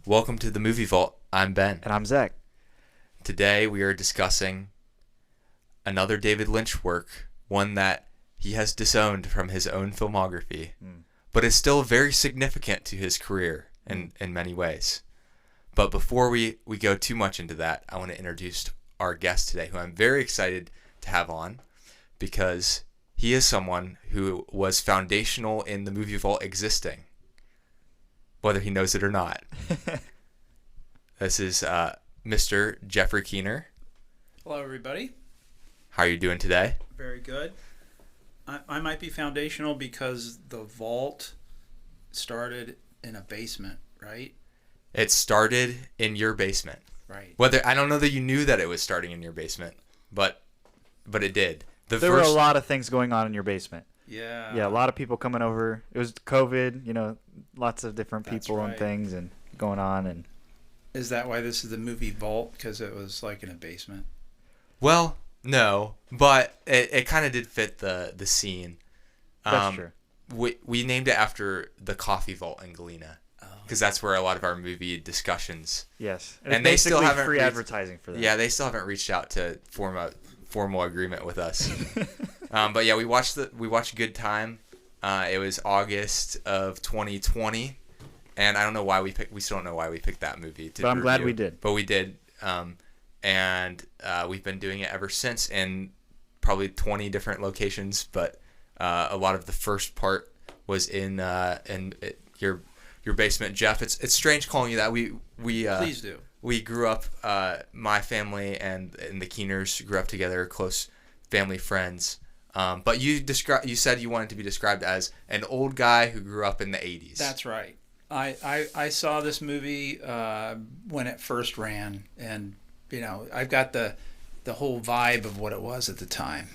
Welcome to the Movie Vault. I'm Ben. And I'm Zach. Today we are discussing another David Lynch work, one that he has disowned from his own filmography, but is still very significant to his career in many ways. But before we go too much into that, I want to introduce our guest today, who I'm very excited to have on, because he is someone who was foundational in the Movie Vault existing, whether he knows it or not. This is Mr. Jeffrey Kiener. Hello, everybody. How are you doing today? Very good. I might be foundational because the vault started in a basement, right? It started in your basement. Right. Whether I don't know that you knew that it was starting in your basement, but it did. There were a lot of things going on in your basement. Yeah. Yeah, a lot of people coming over. It was COVID, lots of different people and things and going on. And is that why this is the movie vault? Because it was like in a basement? Well, no, but it kind of did fit the scene. That's true. We named it after the Coffee Vault in Galena. Because that's where a lot of our movie discussions. Yes, and they still haven't free advertising for that. Yeah, they still haven't reached out to form a formal agreement with us. But yeah, we watched Good Time. It was August of 2020, and I don't know why we still don't know why we picked that movie to But I'm review. glad we did. But we did, and we've been doing it ever since in probably 20 different locations. But a lot of the first part was in your basement, Jeff. It's strange calling you that. We Please do. We grew up. My family and the Kieners grew up together, close family friends. But you said you wanted to be described as an old guy who grew up in the 80s. That's right. I saw this movie when it first ran, and I've got the whole vibe of what it was at the time.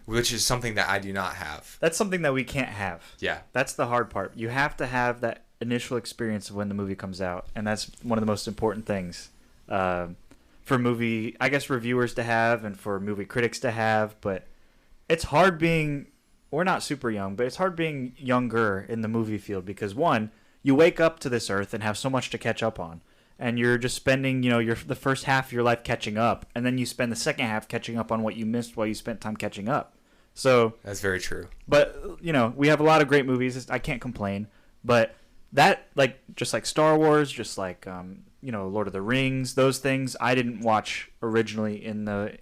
Which is something that I do not have. That's something that we can't have. Yeah. That's the hard part. You have to have that initial experience of when the movie comes out, and that's one of the most important things for movie, I guess, reviewers to have and for movie critics to have. But it's hard being, we're not super young, but it's hard being younger in the movie field because, one, you wake up to this earth and have so much to catch up on. And you're just spending, the first half of your life catching up, and then you spend the second half catching up on what you missed while you spent time catching up. So that's very true. But we have a lot of great movies. I can't complain. But that, just like Star Wars, just like Lord of the Rings, those things I didn't watch originally in the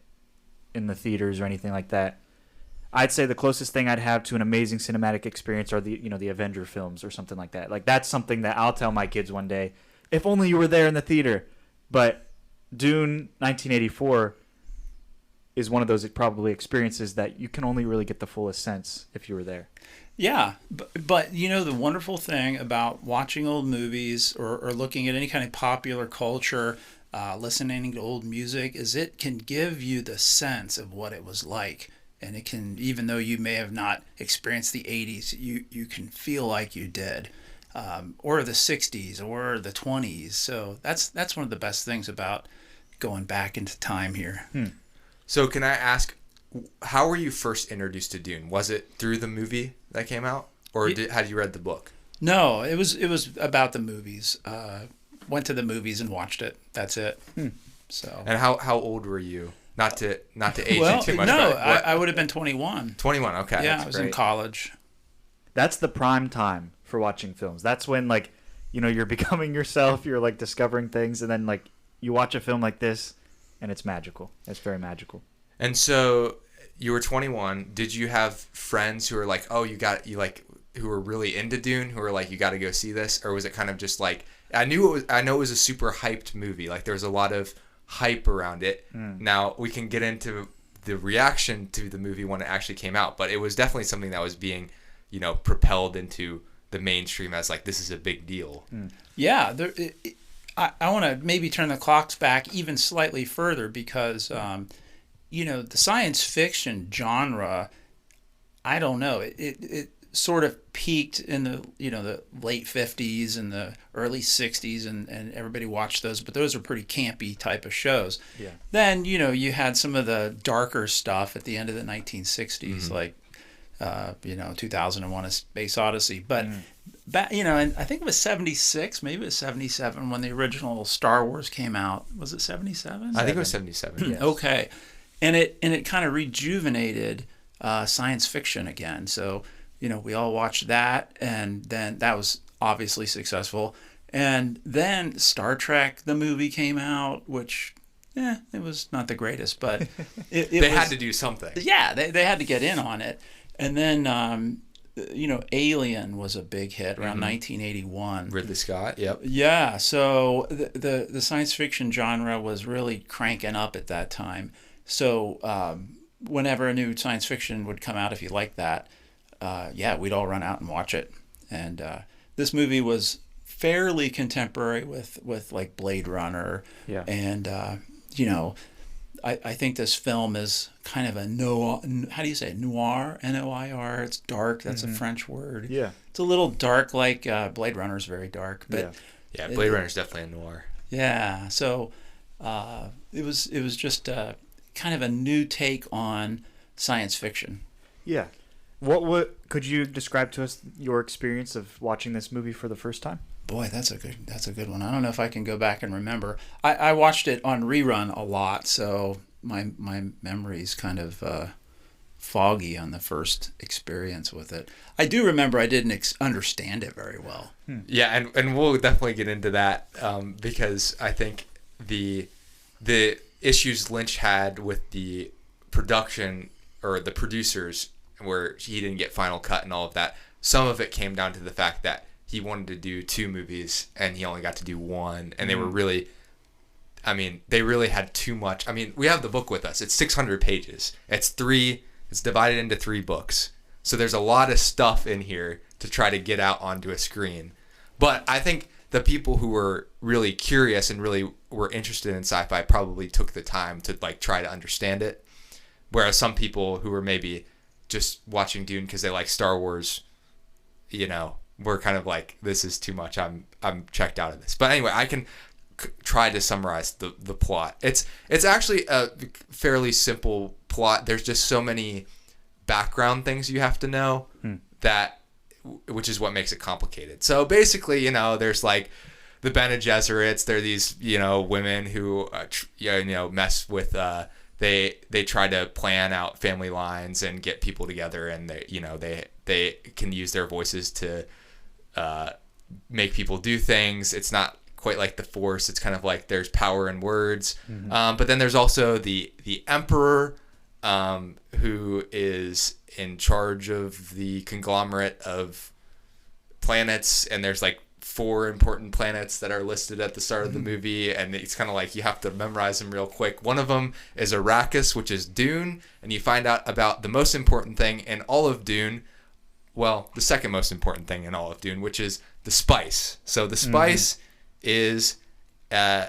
theaters or anything like that. I'd say the closest thing I'd have to an amazing cinematic experience are the Avenger films or something like that. Like that's something that I'll tell my kids one day. If only you were there in the theater. But Dune 1984 is one of those probably experiences that you can only really get the fullest sense if you were there. Yeah, but the wonderful thing about watching old movies or looking at any kind of popular culture, listening to old music, is it can give you the sense of what it was like. And it can, even though you may have not experienced the 80s, you can feel like you did. Or the 60s or the 20s. So that's one of the best things about going back into time here. So can I ask, how were you first introduced to Dune? Was it through the movie that came out, or had you read the book? No, it was about the movies. Went to the movies and watched it. That's it. So. And how old were you? Not to age you too much. No, I would have been 21. 21. Okay. Yeah, I was in college. That's the prime time for watching films. That's when you're becoming yourself, you're discovering things, and then you watch a film like this and it's magical. It's very magical. And so you were 21. Did you have friends who were like, "Oh, who were really into Dune, who were like, you got to go see this?" Or was it kind of just I know it was a super hyped movie. There was a lot of hype around it. Now we can get into the reaction to the movie when it actually came out, but it was definitely something that was being propelled into the mainstream as this is a big deal. Yeah, I want to maybe turn the clocks back even slightly further because, the science fiction genre, I don't know, it sort of peaked in the late 50s and the early 60s, and everybody watched those, but those are pretty campy type of shows. Yeah. Then you had some of the darker stuff at the end of the 1960s, like 2001: A Space Odyssey. But back, and I think it was 76, maybe it was 77 when the original Star Wars came out. Was it 77? I think it was 77. Yes. Okay. And it kind of rejuvenated science fiction again. So, we all watched that, and then that was obviously successful. And then Star Trek, the movie, came out, which, it was not the greatest, but they had to do something. Yeah, they had to get in on it. And then, Alien was a big hit around 1981. Ridley Scott, yep. Yeah, so the science fiction genre was really cranking up at that time. So whenever a new science fiction would come out, if you liked that, we'd all run out and watch it. And this movie was fairly contemporary with like Blade Runner. Yeah. And, I think this film is kind of a noir. How do you say it? Noir? Noir. It's dark. That's a French word. Yeah. It's a little dark, like Blade Runner is very dark. But yeah, Blade Runner is definitely a noir. Yeah. So it was just kind of a new take on science fiction. Yeah. What could you describe to us your experience of watching this movie for the first time? Boy, that's a good one. I don't know if I can go back and remember. I watched it on rerun a lot, so my memory's kind of foggy on the first experience with it. I do remember I didn't understand it very well. Yeah, and we'll definitely get into that because I think the issues Lynch had with the production or the producers, where he didn't get final cut and all of that, some of it came down to the fact that he wanted to do 2 movies and he only got to do 1, and they were really, they really had too much. We have the book with us. It's 600 pages. It's divided into 3 books. So there's a lot of stuff in here to try to get out onto a screen. But I think the people who were really curious and really were interested in sci-fi probably took the time to try to understand it. Whereas some people who were maybe just watching Dune because they like Star Wars, we're kind of like, this is too much. I'm checked out of this. But anyway, I can try to summarize the plot. It's actually a fairly simple plot. There's just so many background things you have to know which is what makes it complicated. So basically, there's like the Bene Gesserits. They're these women who mess with they try to plan out family lines and get people together, and they can use their voices to make people do things. It's not quite like the Force. It's kind of like there's power in words. But then there's also the Emperor, who is in charge of the conglomerate of planets, and there's like 4 important planets that are listed at the start of the movie, and it's kind of like you have to memorize them real quick. One of them is Arrakis, which is Dune, and you find out about the most important thing in all of Dune. Well, the second most important thing in all of Dune, which is the spice. So the spice is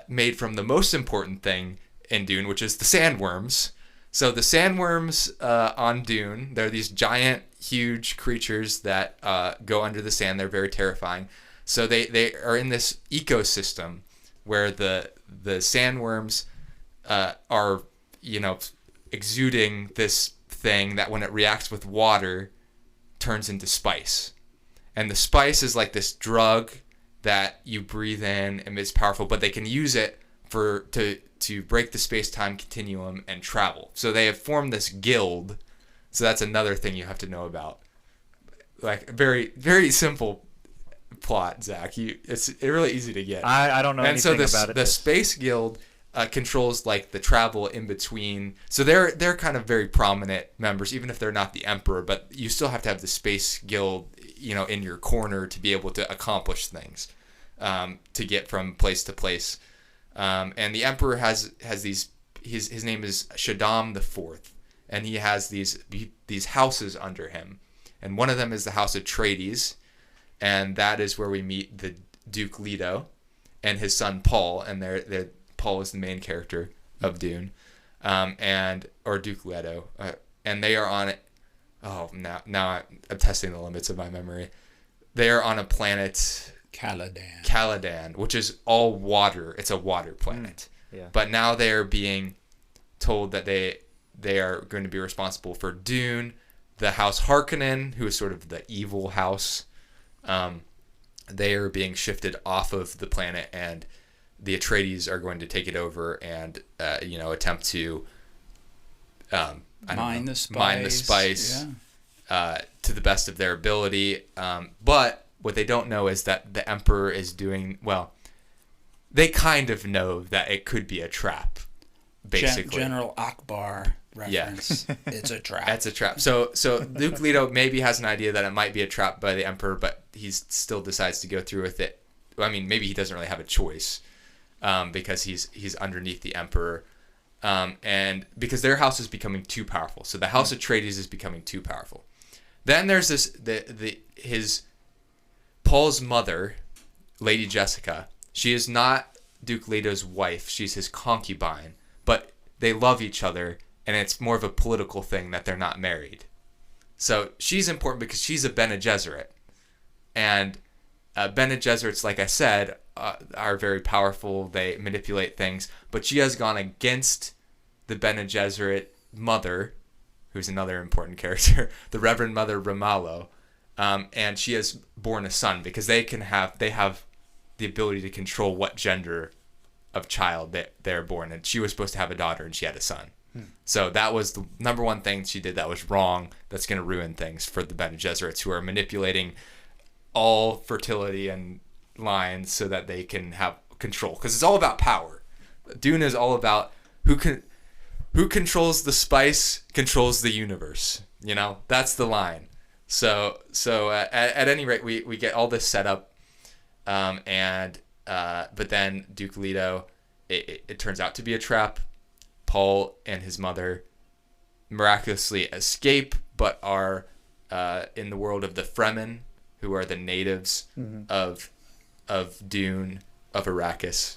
made from the most important thing in Dune, which is the sandworms. So the sandworms on Dune, they're these giant, huge creatures that go under the sand. They're very terrifying. So they are in this ecosystem where the sandworms are, exuding this thing that when it reacts with water turns into spice. And the spice is like this drug that you breathe in and it's powerful, but they can use it to break the space-time continuum and travel. So they have formed this guild. So that's another thing you have to know about. Like very, very simple plot, Zach. It's really easy to get. I don't know anything about it. The Space Guild controls like the travel in between. So they're kind of very prominent members, even if they're not the Emperor. But you still have to have the Space Guild, in your corner to be able to accomplish things, to get from place to place. And the Emperor has these. His name is Shaddam IV, and he has these houses under him, and one of them is the House of Atreides. And that is where we meet the Duke Leto and his son Paul, and Paul is the main character of Dune, or Duke Leto, and they are on it. Oh, now I'm testing the limits of my memory. They are on a planet Caladan, which is all water. It's a water planet. Yeah. But now they are being told that they are going to be responsible for Dune, the House Harkonnen, who is sort of the evil house. they are being shifted off of the planet, and the Atreides are going to take it over and attempt to mine the spice to the best of their ability. But what they don't know is that the Emperor is doing well. They kind of know that it could be a trap, basically. General Akbar reference. Yeah. It's a trap. It's a trap. So Luke Leto maybe has an idea that it might be a trap by the Emperor, but he still decides to go through with it. I mean, maybe he doesn't really have a choice because he's underneath the Emperor. And because their house is becoming too powerful. So the House Atreides is becoming too powerful. Then there's his Paul's mother, Lady Jessica. She is not Duke Leto's wife. She's his concubine. But they love each other, and it's more of a political thing that they're not married. So she's important because she's a Bene Gesserit. And Bene Gesserits, like I said, are very powerful. They manipulate things. But she has gone against the Bene Gesserit mother, who's another important character, the Reverend Mother Ramallo. And she has born a son because they have the ability to control what gender of child they're born. And she was supposed to have a daughter, and she had a son. So that was the number one thing she did that was wrong. That's going to ruin things for the Bene Gesserits, who are manipulating all fertility and lines so that they can have control. Because it's all about power. Dune is all about who controls the spice controls the universe. That's the line. So at any rate, we get all this set up. But then Duke Leto, it turns out to be a trap. Paul and his mother miraculously escape, but are in the world of the Fremen, who are the natives of Dune, of Arrakis.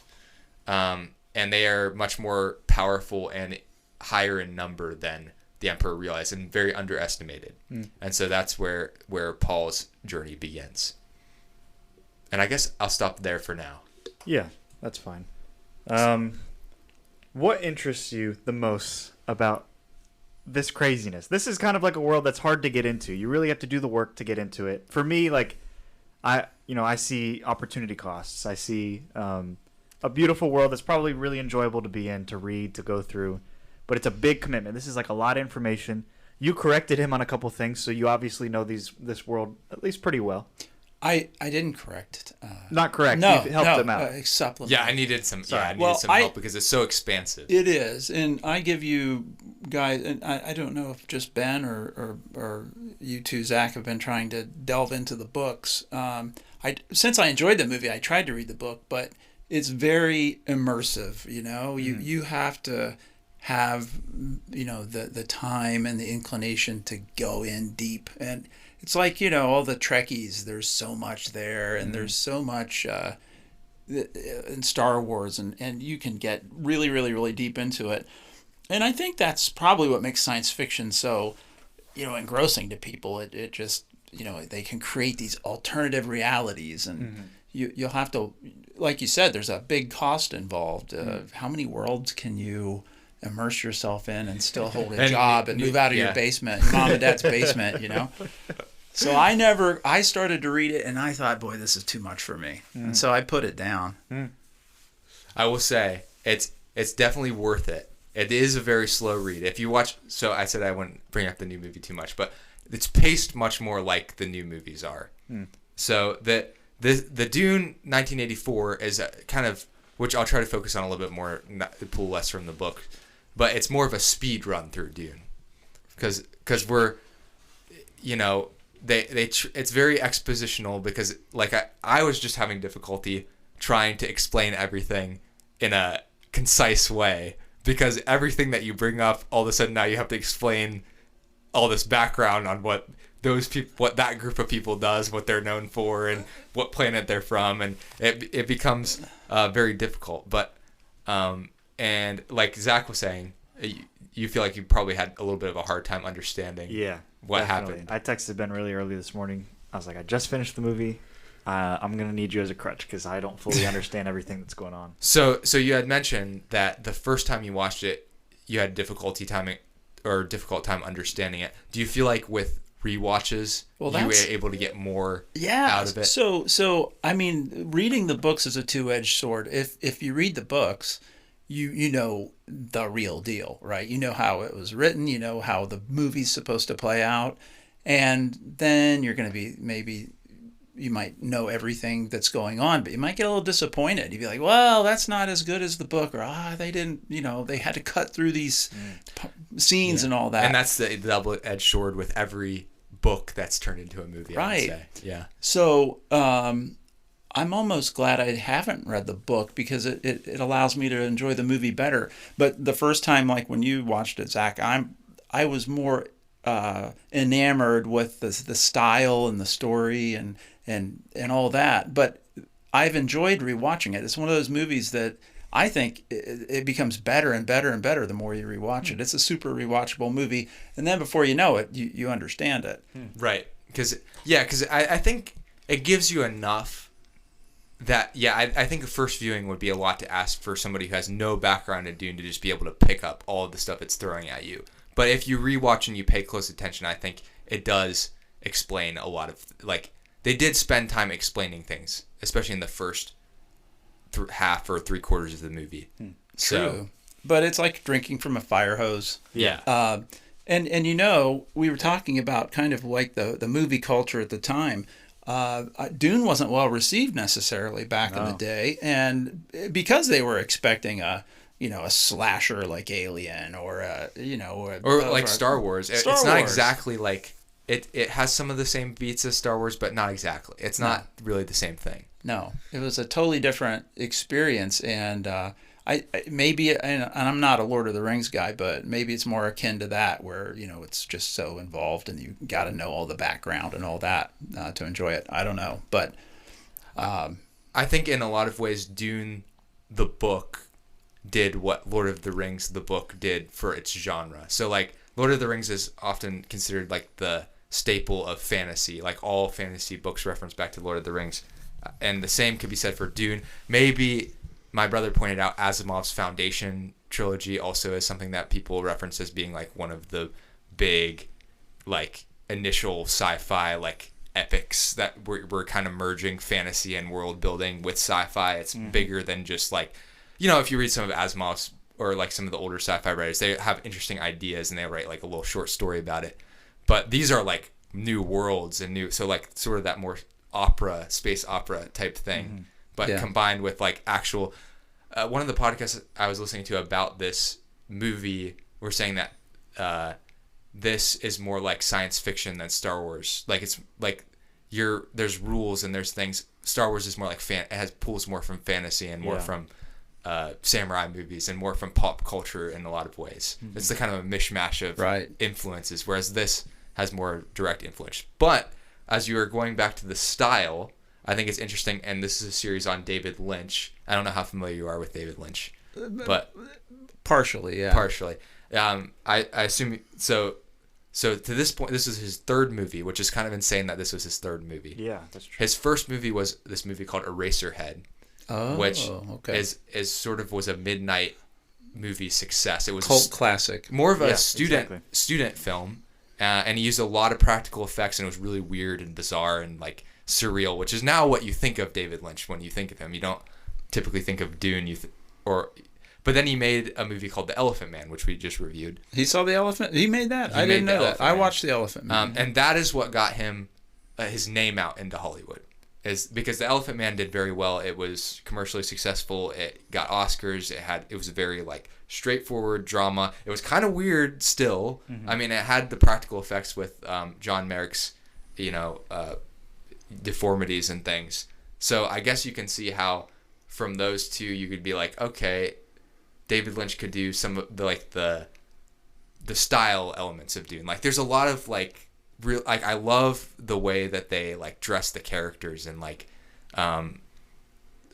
And they are much more powerful and higher in number than the Emperor realized, and very underestimated. And so that's where Paul's journey begins. And I guess I'll stop there for now. Yeah, that's fine. What interests you the most about this craziness? This is kind of like a world that's hard to get into. You really have to do the work to get into it. For me, I see opportunity costs. I see a beautiful world that's probably really enjoyable to be in, to read, to go through. But it's a big commitment. This is like a lot of information. You corrected him on a couple things, so you obviously know this world at least pretty well. I didn't correct. Not correct. No, you helped him out. Supplement. Yeah, I needed some. Sorry. I needed some help because it's so expansive. It is, and I give you guys. And I don't know if just Ben or you two, Zach, have been trying to delve into the books. Since I enjoyed the movie, I tried to read the book, but it's very immersive. You have to have the time and the inclination to go in deep. And it's like all the Trekkies, there's so much there, and there's so much in Star Wars, and you can get really, really, really deep into it. And I think that's probably what makes science fiction so engrossing to people. It just they can create these alternative realities, and you'll have to, like you said, there's a big cost involved. How many worlds can you immerse yourself in and still hold a job and move out of your basement, your mom and dad's basement, So I started to read it and I thought, boy, this is too much for me. And so I put it down. I will say it's definitely worth it. It is a very slow read. If you watch, so I said I wouldn't bring up the new movie too much, but it's paced much more like the new movies are. So the Dune 1984 is a kind of, which I'll try to focus on a little bit more, not pull less from the book, but it's more of a speed run through Dune, because we're, it's very expositional, because like I was just having difficulty trying to explain everything in a concise way, because everything that you bring up, all of a sudden now you have to explain all this background on what those people, what that group of people does, what they're known for, and what planet they're from, and it becomes very difficult. But and like Zach was saying, you feel like you probably had a little bit of a hard time understanding what happened. I texted Ben really early this morning. I was like, I just finished the movie. I'm going to need you as a crutch because I don't fully understand everything that's going on. So you had mentioned that the first time you watched it, you had difficult time understanding it. Do you feel like with rewatches, Well, you were that's- able to get more Yeah. out of it. So I mean, reading the books is a two-edged sword. If you read the books, you know the real deal, right? You know how it was written, you know how the movie's supposed to play out, and then you're going to be maybe you might know everything that's going on, but you might get a little disappointed. You'd be like, well, that's not as good as the book, or they didn't, they had to cut through these scenes and all that. And that's the double-edged sword with every book that's turned into a movie, I Right. would say. Yeah. So I'm almost glad I haven't read the book because it allows me to enjoy the movie better. But the first time, like when you watched it, Zach, I was more enamored with the style and the story and all that. But I've enjoyed rewatching it. It's one of those movies that I think it becomes better and better and better the more you rewatch it. It's a super rewatchable movie, and then before you know it, you understand it. Right. Because I think it gives you enough that, I think a first viewing would be a lot to ask for somebody who has no background in Dune to just be able to pick up all of the stuff it's throwing at you. But if you rewatch and you pay close attention, I think it does explain a lot of, like, they did spend time explaining things, especially in the first half or 3/4 of the movie. True. But it's like drinking from a fire hose. Yeah. And we were talking about kind of like the movie culture at the time. Dune wasn't well received necessarily back in the day, and because they were expecting a slasher like Alien or like Star Wars. Star it's not Wars. exactly like it has some of the same beats as Star Wars, but not exactly. It's not really the same thing. No, it was a totally different experience, and I maybe, and I'm not a Lord of the Rings guy, but maybe it's more akin to that, where it's just so involved, and you got to know all the background and all that to enjoy it. I don't know, but I think in a lot of ways, Dune, the book, did what Lord of the Rings, the book, did for its genre. So, like, Lord of the Rings is often considered like the staple of fantasy. Like, all fantasy books reference back to Lord of the Rings. And the same could be said for Dune. Maybe my brother pointed out Asimov's Foundation trilogy also is something that people reference as being like one of the big, like, initial sci-fi, like, epics that were kind of merging fantasy and world building with sci-fi. It's bigger than just like, if you read some of Asimov's or like some of the older sci-fi writers, they have interesting ideas and they write like a little short story about it. But these are like new worlds and so like sort of that more space opera type thing, but combined with like actual. One of the podcasts I was listening to about this movie were saying that this is more like science fiction than Star Wars. Like, it's like there's rules and there's things. Star Wars is more like it pulls more from fantasy and more from samurai movies and more from pop culture in a lot of ways. It's the kind of a mishmash of influences, whereas this has more direct influence. But as you are going back to the style, I think it's interesting, and this is a series on David Lynch. I don't know how familiar you are with David Lynch, but partially, yeah. Partially. I assume so. So to this point, this is his third movie, which is kind of insane that this was his third movie. Yeah, that's true. His first movie was this movie called Eraserhead, which is sort of was a midnight movie success. It was cult classic, more of a student film, and he used a lot of practical effects, and it was really weird and bizarre and like surreal, which is now what you think of David Lynch when you think of him. You don't typically think of Dune, but then he made a movie called The Elephant Man, which we just reviewed. He saw The Elephant. He made that. I didn't know that. I watched The Elephant Man, and that is what got him his name out into Hollywood. Is because The Elephant Man did very well. It was commercially successful. It got Oscars. It was a very like straightforward drama. It was kind of weird still. I mean, it had the practical effects with John Merrick's, deformities and things. So I guess you can see how from those two you could be like, okay, David Lynch could do some of the style elements of Dune. Like, there's a lot of like real, like, I love the way that they like dress the characters and like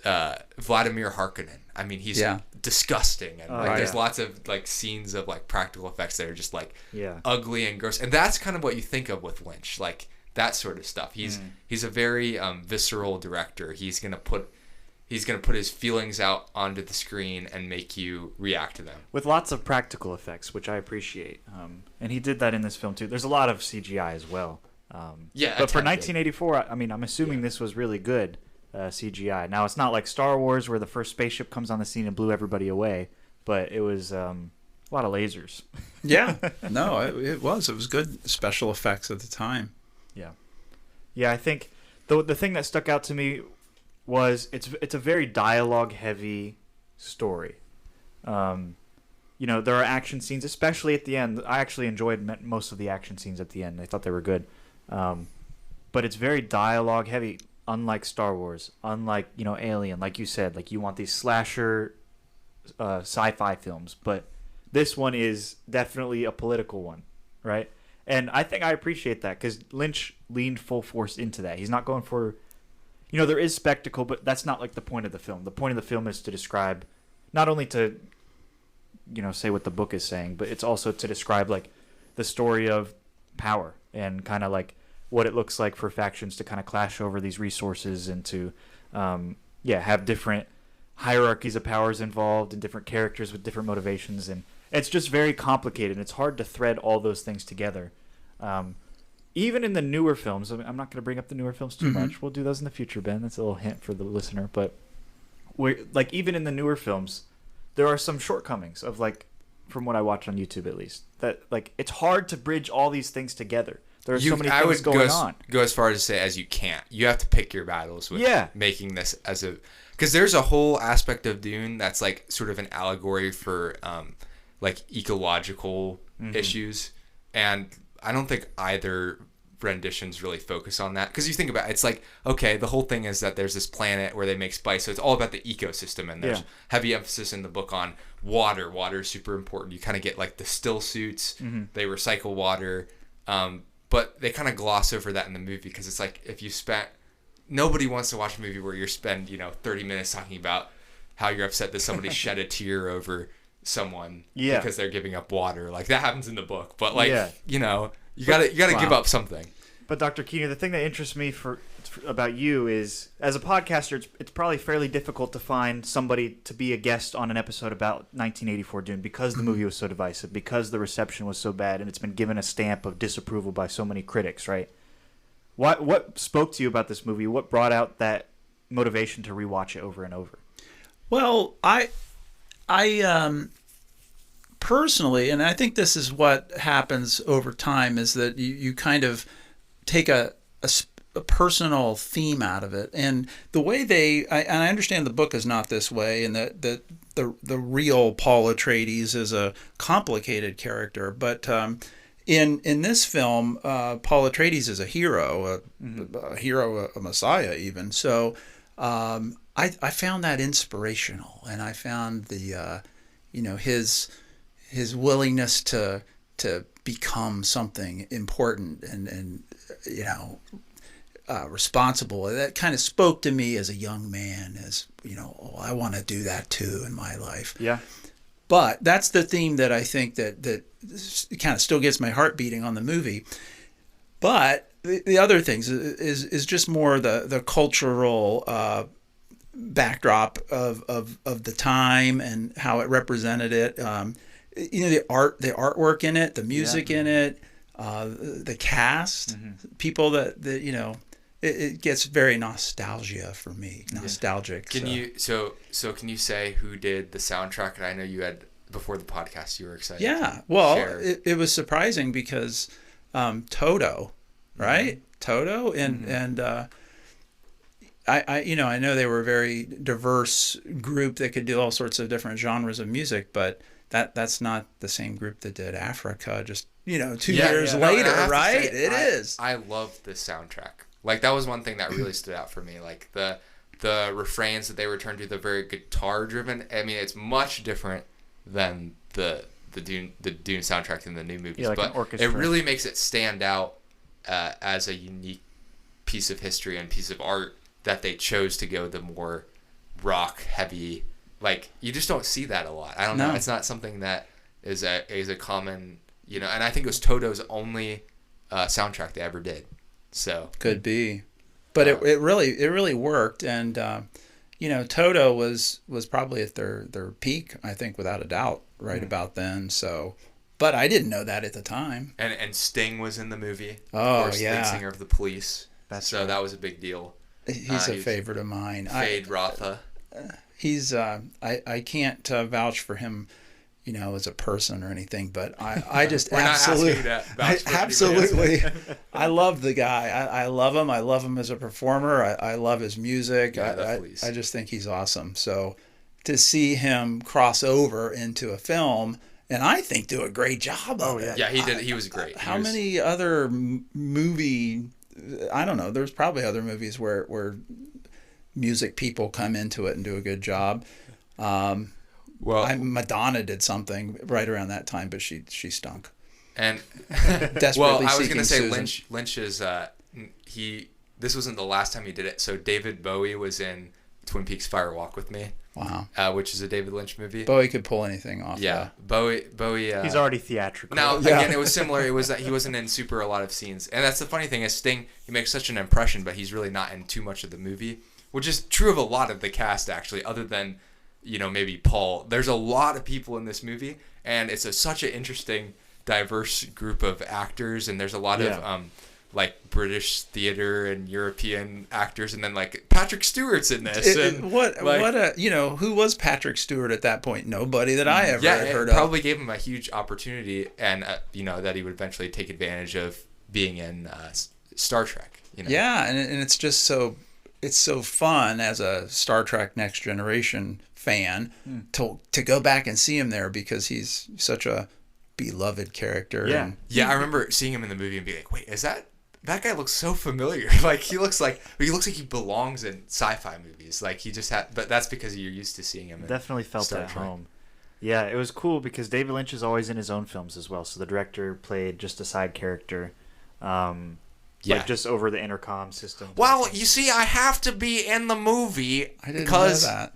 Vladimir Harkonnen. I mean, he's disgusting, and there's lots of like scenes of like practical effects that are just like ugly and gross, and that's kind of what you think of with Lynch, like that sort of stuff. He's a very visceral director. He's he's going to put his feelings out onto the screen and make you react to them. With lots of practical effects, which I appreciate. And he did that in this film, too. There's a lot of CGI as well. But for 1984, I mean, I'm assuming this was really good CGI. Now, it's not like Star Wars where the first spaceship comes on the scene and blew everybody away, but it was a lot of lasers. Yeah. No, it was. It was good special effects at the time. Yeah. Yeah, I think the thing that stuck out to me was it's a very dialogue-heavy story. You know, there are action scenes, especially at the end. I actually enjoyed most of the action scenes at the end. I thought they were good. But it's very dialogue-heavy, unlike Star Wars, unlike, you know, Alien. Like you said, like you want these slasher sci-fi films. But this one is definitely a political one, right? And I think I appreciate that because Lynch leaned full force into that. He's not going for... You know, there is spectacle, but that's not like the point of the film. The point of the film is to describe, not only to, you know, say what the book is saying, but it's also to describe like the story of power and kind of like what it looks like for factions to kind of clash over these resources and to, have different hierarchies of powers involved and different characters with different motivations. And it's just very complicated. It's hard to thread all those things together. Even in the newer films, I'm not going to bring up the newer films too much. We'll do those in the future, Ben. That's a little hint for the listener. But even in the newer films, there are some shortcomings of like, from what I watch on YouTube at least, that like it's hard to bridge all these things together. There are so many things going on. Go as far as to say as you can't. You have to pick your battles with making this as a... Because there's a whole aspect of Dune that's like sort of an allegory for like ecological issues. And I don't think either renditions really focus on that. Because you think about it, it's like, okay, the whole thing is that there's this planet where they make spice. So it's all about the ecosystem. And there's heavy emphasis in the book on water. Water is super important. You kind of get like the still suits. They recycle water. But they kind of gloss over that in the movie because it's like if you spent... Nobody wants to watch a movie where you spend, 30 minutes talking about how you're upset that somebody shed a tear over someone because they're giving up water. Like that happens in the book. But you gotta give up something. But Dr. Kiener, the thing that interests me about you is, as a podcaster, it's probably fairly difficult to find somebody to be a guest on an episode about 1984 Dune because the movie was so divisive, because the reception was so bad, and it's been given a stamp of disapproval by so many critics, right? What spoke to you about this movie? What brought out that motivation to rewatch it over and over? Well, I personally, and I think this is what happens over time, is that you kind of take a personal theme out of it, and the way I understand the book is not this way, and that the real Paul Atreides is a complicated character, but in this film, Paul Atreides is a hero, a hero, a messiah even. So I found that inspirational, and I found the his willingness to become something important and responsible. That kind of spoke to me as a young man, as I want to do that too in my life. Yeah. But that's the theme that I think that kind of still gets my heart beating on the movie. But the other things is just more the cultural backdrop of the time and how it represented it. The artwork in it, the music in it, the cast, people that it gets very nostalgic for me. Nostalgic. Can you say who did the soundtrack? And I know you had before the podcast you were excited. Yeah. Well, it was surprising because Toto, right? Toto and I know they were a very diverse group that could do all sorts of different genres of music, but that's not the same group that did Africa just 2 years later, right? It is. I love this soundtrack. Like that was one thing that really stood out for me. Like the refrains that they returned to, the very guitar driven. I mean, it's much different than the Dune soundtrack in the new movies, but it really makes it stand out as a unique piece of history and piece of art that they chose to go the more rock heavy. Like you just don't see that a lot. I don't know. It's not something that is a common, and I think it was Toto's only soundtrack they ever did. So could be, but it really worked, and Toto was probably at their peak, I think, without a doubt, right about then. So, but I didn't know that at the time. And Sting was in the movie. Oh, of course, yeah. lead singer of the Police. That's that was a big deal. He's a favorite of mine. Fade Rotha. He's I can't vouch for him, as a person or anything, but I just absolutely I love the guy. I love him. I love him as a performer. I love his music. Yeah, I just think he's awesome. So to see him cross over into a film, and I think do a great job of it. Yeah, he did. He was great. How many other movie? I don't know. There's probably other movies where music people come into it and do a good job. Madonna did something right around that time, but she stunk. And Desperately I was going to say Susan. Lynch is this wasn't the last time he did it. So David Bowie was in Twin Peaks Fire Walk with Me. Wow. Which is a David Lynch movie. Bowie could pull anything off. Yeah. Bowie. He's already theatrical. Now, again, it was similar. It was that he wasn't in a lot of scenes. And that's the funny thing is Sting, he makes such an impression, but he's really not in too much of the movie, which is true of a lot of the cast, actually, other than, maybe Paul. There's a lot of people in this movie, and it's such an interesting, diverse group of actors, and there's a lot of British theater and European actors, and then Patrick Stewart's in this. Who was Patrick Stewart at that point? Nobody that I ever heard of. Probably gave him a huge opportunity, and that he would eventually take advantage of being in Star Trek. Yeah, and it's just so fun as a Star Trek Next Generation fan to go back and see him there because he's such a beloved character. Yeah, I remember seeing him in the movie and being like, wait, is that guy looks so familiar. He looks like he belongs in sci-fi movies. But that's because you're used to seeing him. Definitely felt at home. Yeah, it was cool because David Lynch is always in his own films as well. So the director played just a side character, just over the intercom system. Well, you see, I have to be in the movie because know that.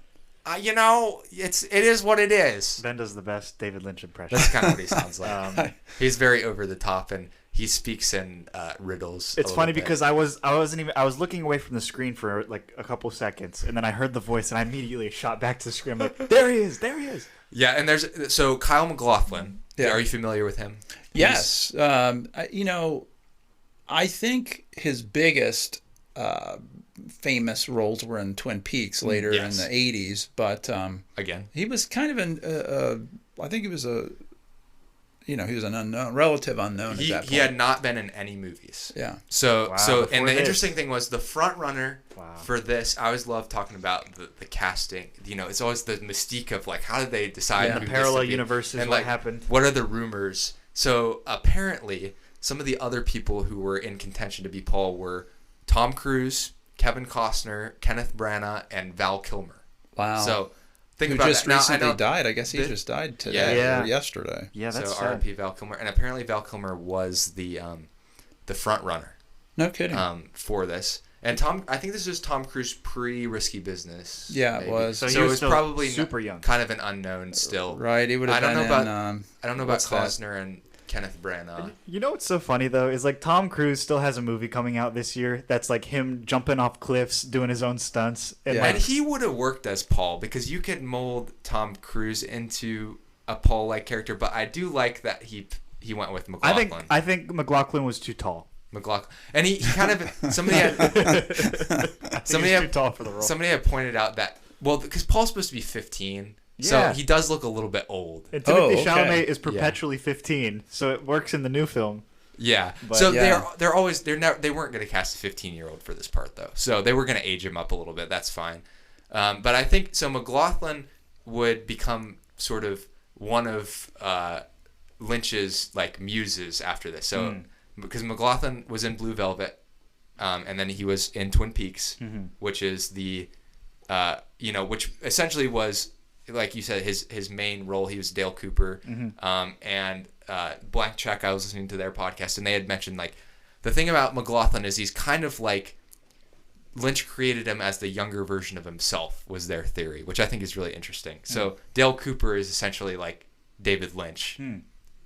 It is what it is. Ben does the best David Lynch impression. That's kind of what he sounds like. He's very over the top and he speaks in riddles. It's funny because I was looking away from the screen for a couple seconds, and then I heard the voice, and I immediately shot back to the screen. I'm like, there he is. Yeah, and so Kyle MacLachlan. Yeah. Are you familiar with him? Yes. I think his biggest famous roles were in Twin Peaks later in the 80s, but again, he was kind of I think he was he was an relative unknown at that point. He had not been in any movies. Yeah. And the interesting thing was the front runner for this. I always love talking about the casting. It's always the mystique of how did they decide the parallel universes and what happened. What are the rumors? So apparently, some of the other people who were in contention to be Paul were Tom Cruise, Kevin Costner, Kenneth Branagh, and Val Kilmer. Wow. So. Who just recently died. I guess he just died today or yesterday. Yeah, that's so R.I.P. Val Kilmer. And apparently Val Kilmer was the front runner. No kidding. For this. And I think this was Tom Cruise pre-Risky Business. Yeah, maybe. It was. So he was probably super young. Kind of an unknown still. Right, he would have been I don't know about Costner and Kenneth Branagh. You know what's so funny though is Tom Cruise still has a movie coming out this year that's him jumping off cliffs doing his own stunts. And he would have worked as Paul because you could mold Tom Cruise into a Paul-like character, but I do like that he went with MacLachlan. I think MacLachlan was too tall. MacLachlan, and he kind of somebody had too tall for the role. Somebody had pointed out that because Paul's supposed to be 15. Yeah. So he does look a little bit old. And Timothée Chalamet is perpetually 15, so it works in the new film. Yeah. But, they weren't going to cast a 15-year-old for this part though. So they were going to age him up a little bit. That's fine. But I think so MacLachlan would become sort of one of Lynch's muses after this. So because MacLachlan was in Blue Velvet, and then he was in Twin Peaks, which is which essentially was, like you said, his main role. He was Dale Cooper, and Blank Check. I was listening to their podcast, and they had mentioned the thing about MacLachlan is he's kind of Lynch created him as the younger version of himself was their theory, which I think is really interesting. So Dale Cooper is essentially David Lynch,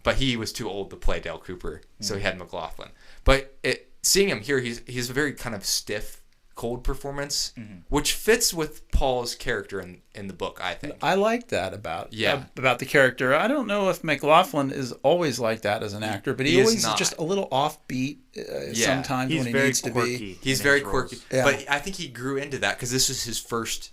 but he was too old to play Dale Cooper, so he had MacLachlan. But seeing him here, he's a very kind of stiff cold performance, which fits with Paul's character in the book, I think. I like that about the character. I don't know if McLaughlin is always like that as an actor, but he always is just a little offbeat sometimes when he needs to be. He's very quirky. Yeah. But I think he grew into that because this was his first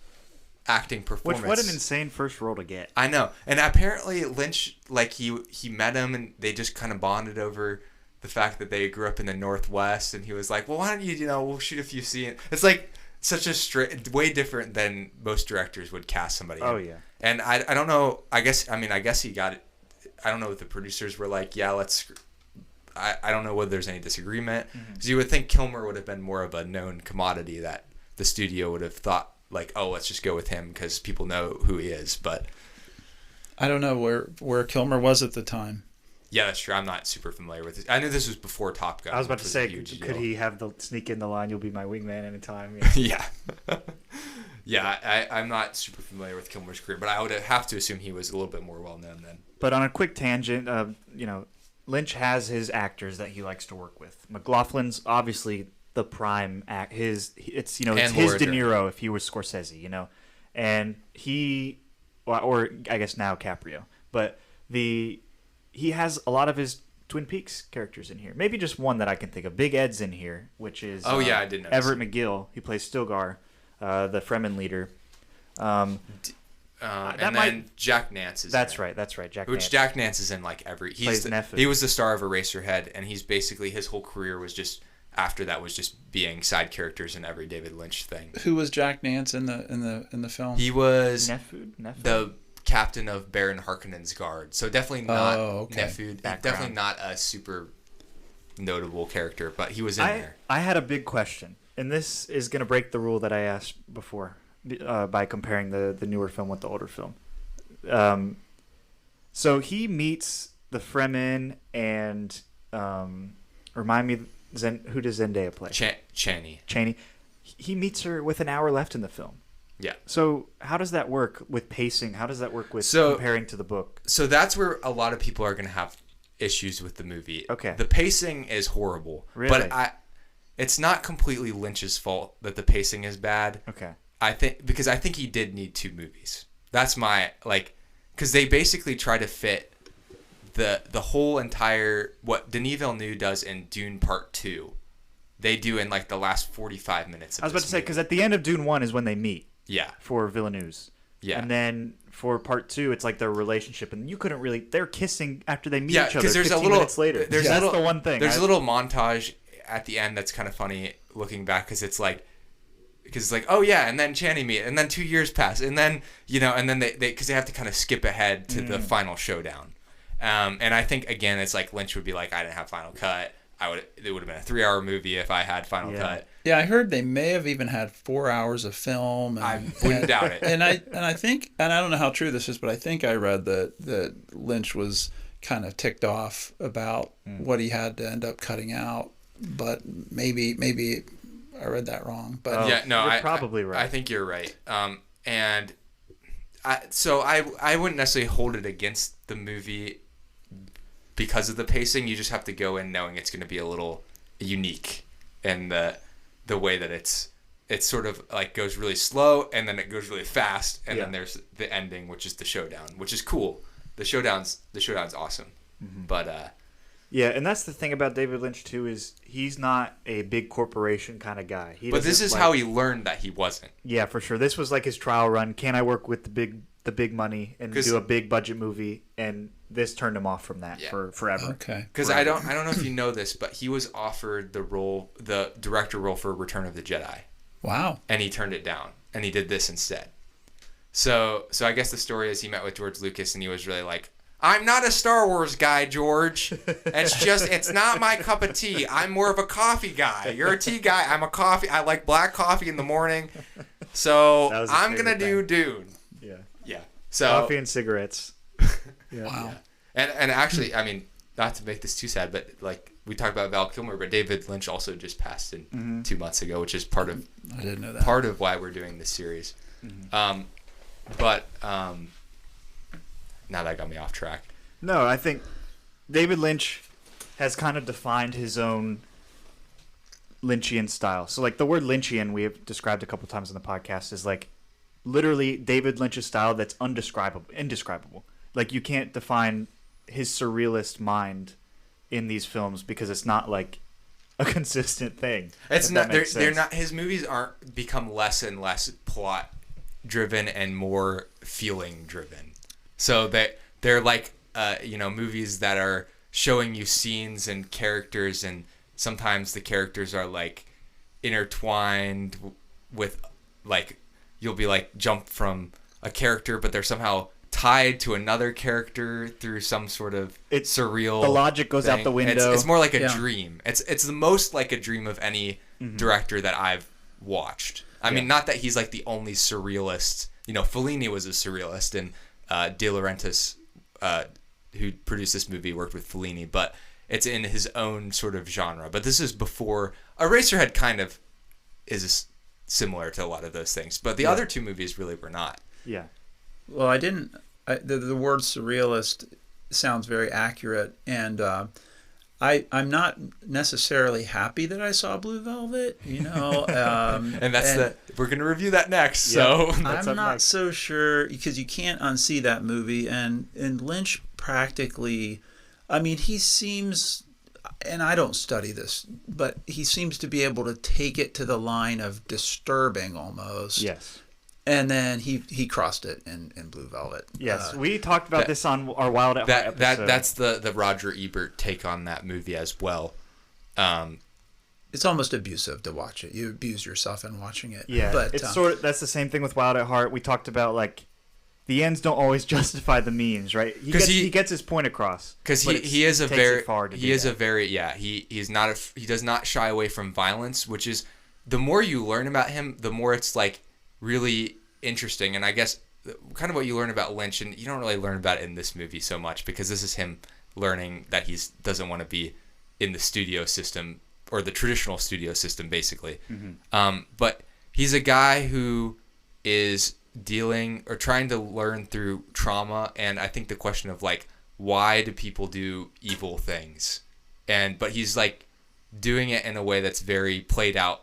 acting performance. What an insane first role to get. I know. And apparently Lynch, like, he met him and they just kind of bonded over the fact that they grew up in the Northwest, and he was like, well, why don't you, we'll shoot a few scenes. It's like such a straight, way different than most directors would cast somebody. Oh, yeah. And I don't know, I guess he got it. I don't know if the producers were like, yeah, I don't know whether there's any disagreement. Because you would think Kilmer would have been more of a known commodity that the studio would have thought, like, oh, let's just go with him because people know who he is. But I don't know where Kilmer was at the time. Yeah, that's true. I'm not super familiar with it. I knew this was before Top Gun. I was about to say, could he have sneak in the line, "You'll be my wingman anytime"? Yeah. Yeah, I'm not super familiar with Kilmer's career, but I would have to assume he was a little bit more well-known then. But on a quick tangent, Lynch has his actors that he likes to work with. McLaughlin's obviously the prime act. It's his De Niro if he was Scorsese, and or I guess now Caprio, but he has a lot of his Twin Peaks characters in here. Maybe just one that I can think of. Big Ed's in here, which is I didn't know Everett McGill. He plays Stilgar, the Fremen leader. And then Jack Nance is That's in right. Jack Nance. Jack Nance is in like every... He was the star of Eraserhead, and he's basically... His whole career was just... After that was just being side characters in every David Lynch thing. Who was Jack Nance in the film? He was Nefud? The captain of Baron Harkonnen's guard. So definitely not Nefud. Definitely not a super notable character, but he was in there. I had a big question, and this is going to break the rule that I asked before by comparing the newer film with the older film. So he meets the Fremen and remind me, who does Zendaya play? Chaney. He meets her with an hour left in the film. Yeah. So how does that work with pacing? How does that work with comparing to the book? So that's where a lot of people are going to have issues with the movie. Okay. The pacing is horrible. Really? But it's not completely Lynch's fault that the pacing is bad. Okay. I think he did need 2 movies. That's my, because they basically try to fit the whole entire, what Denis Villeneuve does in Dune Part 2, they do in the last 45 minutes of I was about to say, because at the end of Dune 1 is when they meet. Yeah. For Villeneuve's. Yeah. And then for Part 2, it's like their relationship, and you couldn't really... They're kissing after they meet each other. Because there's 15 minutes later. That's the one thing. There's a little montage at the end that's kind of funny looking back, because it's like, oh yeah, and then Channing meet, and then 2 years pass, and then and then they because they have to kind of skip ahead to the final showdown. And I think again, it's like Lynch would be like, I didn't have final cut. It would have been a 3-hour movie if I had final cut. Yeah, I heard they may have even had 4 hours of film. And, I wouldn't doubt it. And I think, and I don't know how true this is, but I think I read that Lynch was kind of ticked off about what he had to end up cutting out. But maybe I read that wrong. But you're probably right. I think you're right. And I wouldn't necessarily hold it against the movie because of the pacing. You just have to go in knowing it's going to be a little unique in the way that it's sort of like goes really slow and then it goes really fast, and then there's the ending, which is the showdown, which is cool. The showdown's awesome. But yeah, and that's the thing about David Lynch too, is he's not a big corporation kind of guy. But this is how he learned that he wasn't. Yeah, for sure. This was like his trial run. Can I work with the big money and do a big budget movie? And this turned him off from that for forever. Okay. Because I don't know if you know this, but he was offered the director role for Return of the Jedi. Wow. And he turned it down, and he did this instead. So I guess the story is he met with George Lucas, and he was really like, I'm not a Star Wars guy, George. It's not my cup of tea. I'm more of a coffee guy. You're a tea guy. I'm a coffee. I like black coffee in the morning. So I'm going to do Dune. Yeah. Yeah. So coffee and cigarettes. Yeah. Wow. And actually, I mean, not to make this too sad, but we talked about Val Kilmer, but David Lynch also just passed in 2 months ago, which is part of I didn't know that. Part of why we're doing this series. Now that got me off track. No, I think David Lynch has kind of defined his own Lynchian style. So like the word Lynchian we have described a couple times in the podcast is like literally David Lynch's style that's indescribable. Like you can't define his surrealist mind in these films because it's not like a consistent thing. It's not. They're not. His movies aren't become less and less plot driven and more feeling driven. So they're like movies that are showing you scenes and characters, and sometimes the characters are like intertwined with like you'll be like jump from a character, but they're somehow tied to another character through some sort of surreal. The logic goes out the window. It's more like a dream. It's the most like a dream of any director that I've watched. I mean, not that he's like the only surrealist. Fellini was a surrealist, and De Laurentiis, who produced this movie, worked with Fellini, but it's in his own sort of genre. But this is before Eraserhead kind of is similar to a lot of those things, but the other two movies really were not. Yeah. Well, the word surrealist sounds very accurate, and I'm not necessarily happy that I saw Blue Velvet, and we're going to review that next. So I'm not so sure because you can't unsee that movie, and Lynch practically, I mean, he seems, and I don't study this, but he seems to be able to take it to the line of disturbing almost. Yes. And then he crossed it in Blue Velvet. Yes, we talked about this on our Wild at Heart episode. That's the Roger Ebert take on that movie as well. It's almost abusive to watch it. You abuse yourself in watching it. Yeah, but it's that's the same thing with Wild at Heart. We talked about like the ends don't always justify the means, right? He gets his point across because he does not shy away from violence, which is the more you learn about him, the more it's like really interesting. And I guess kind of what you learn about Lynch, and you don't really learn about it in this movie so much because this is him learning that he doesn't want to be in the studio system or the traditional studio system, basically. But he's a guy who is dealing or trying to learn through trauma, and I think the question of like, why do people do evil things? But he's like doing it in a way that's very played out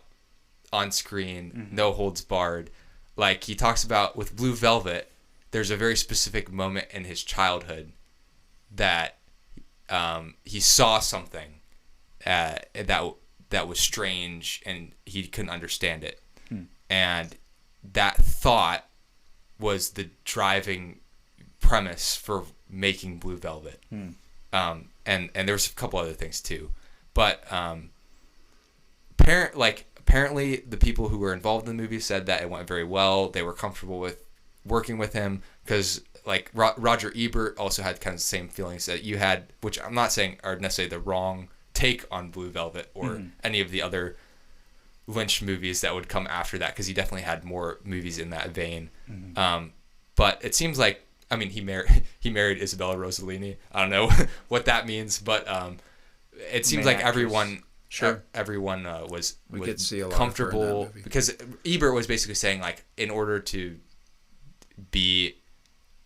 on screen, no holds barred. Like he talks about with Blue Velvet, there's a very specific moment in his childhood that he saw something that was strange and he couldn't understand it. And that thought was the driving premise for making Blue Velvet. And there's a couple other things too. But apparently the people who were involved in the movie said that it went very well. They were comfortable with working with him because like Roger Ebert also had kind of the same feelings that you had, which I'm not saying are necessarily the wrong take on Blue Velvet or any of the other Lynch movies that would come after that, because he definitely had more movies in that vein. But it seems like, I mean, he married Isabella Rossellini. I don't know what that means, but it seems like everyone was comfortable, because Ebert was basically saying like, in order to be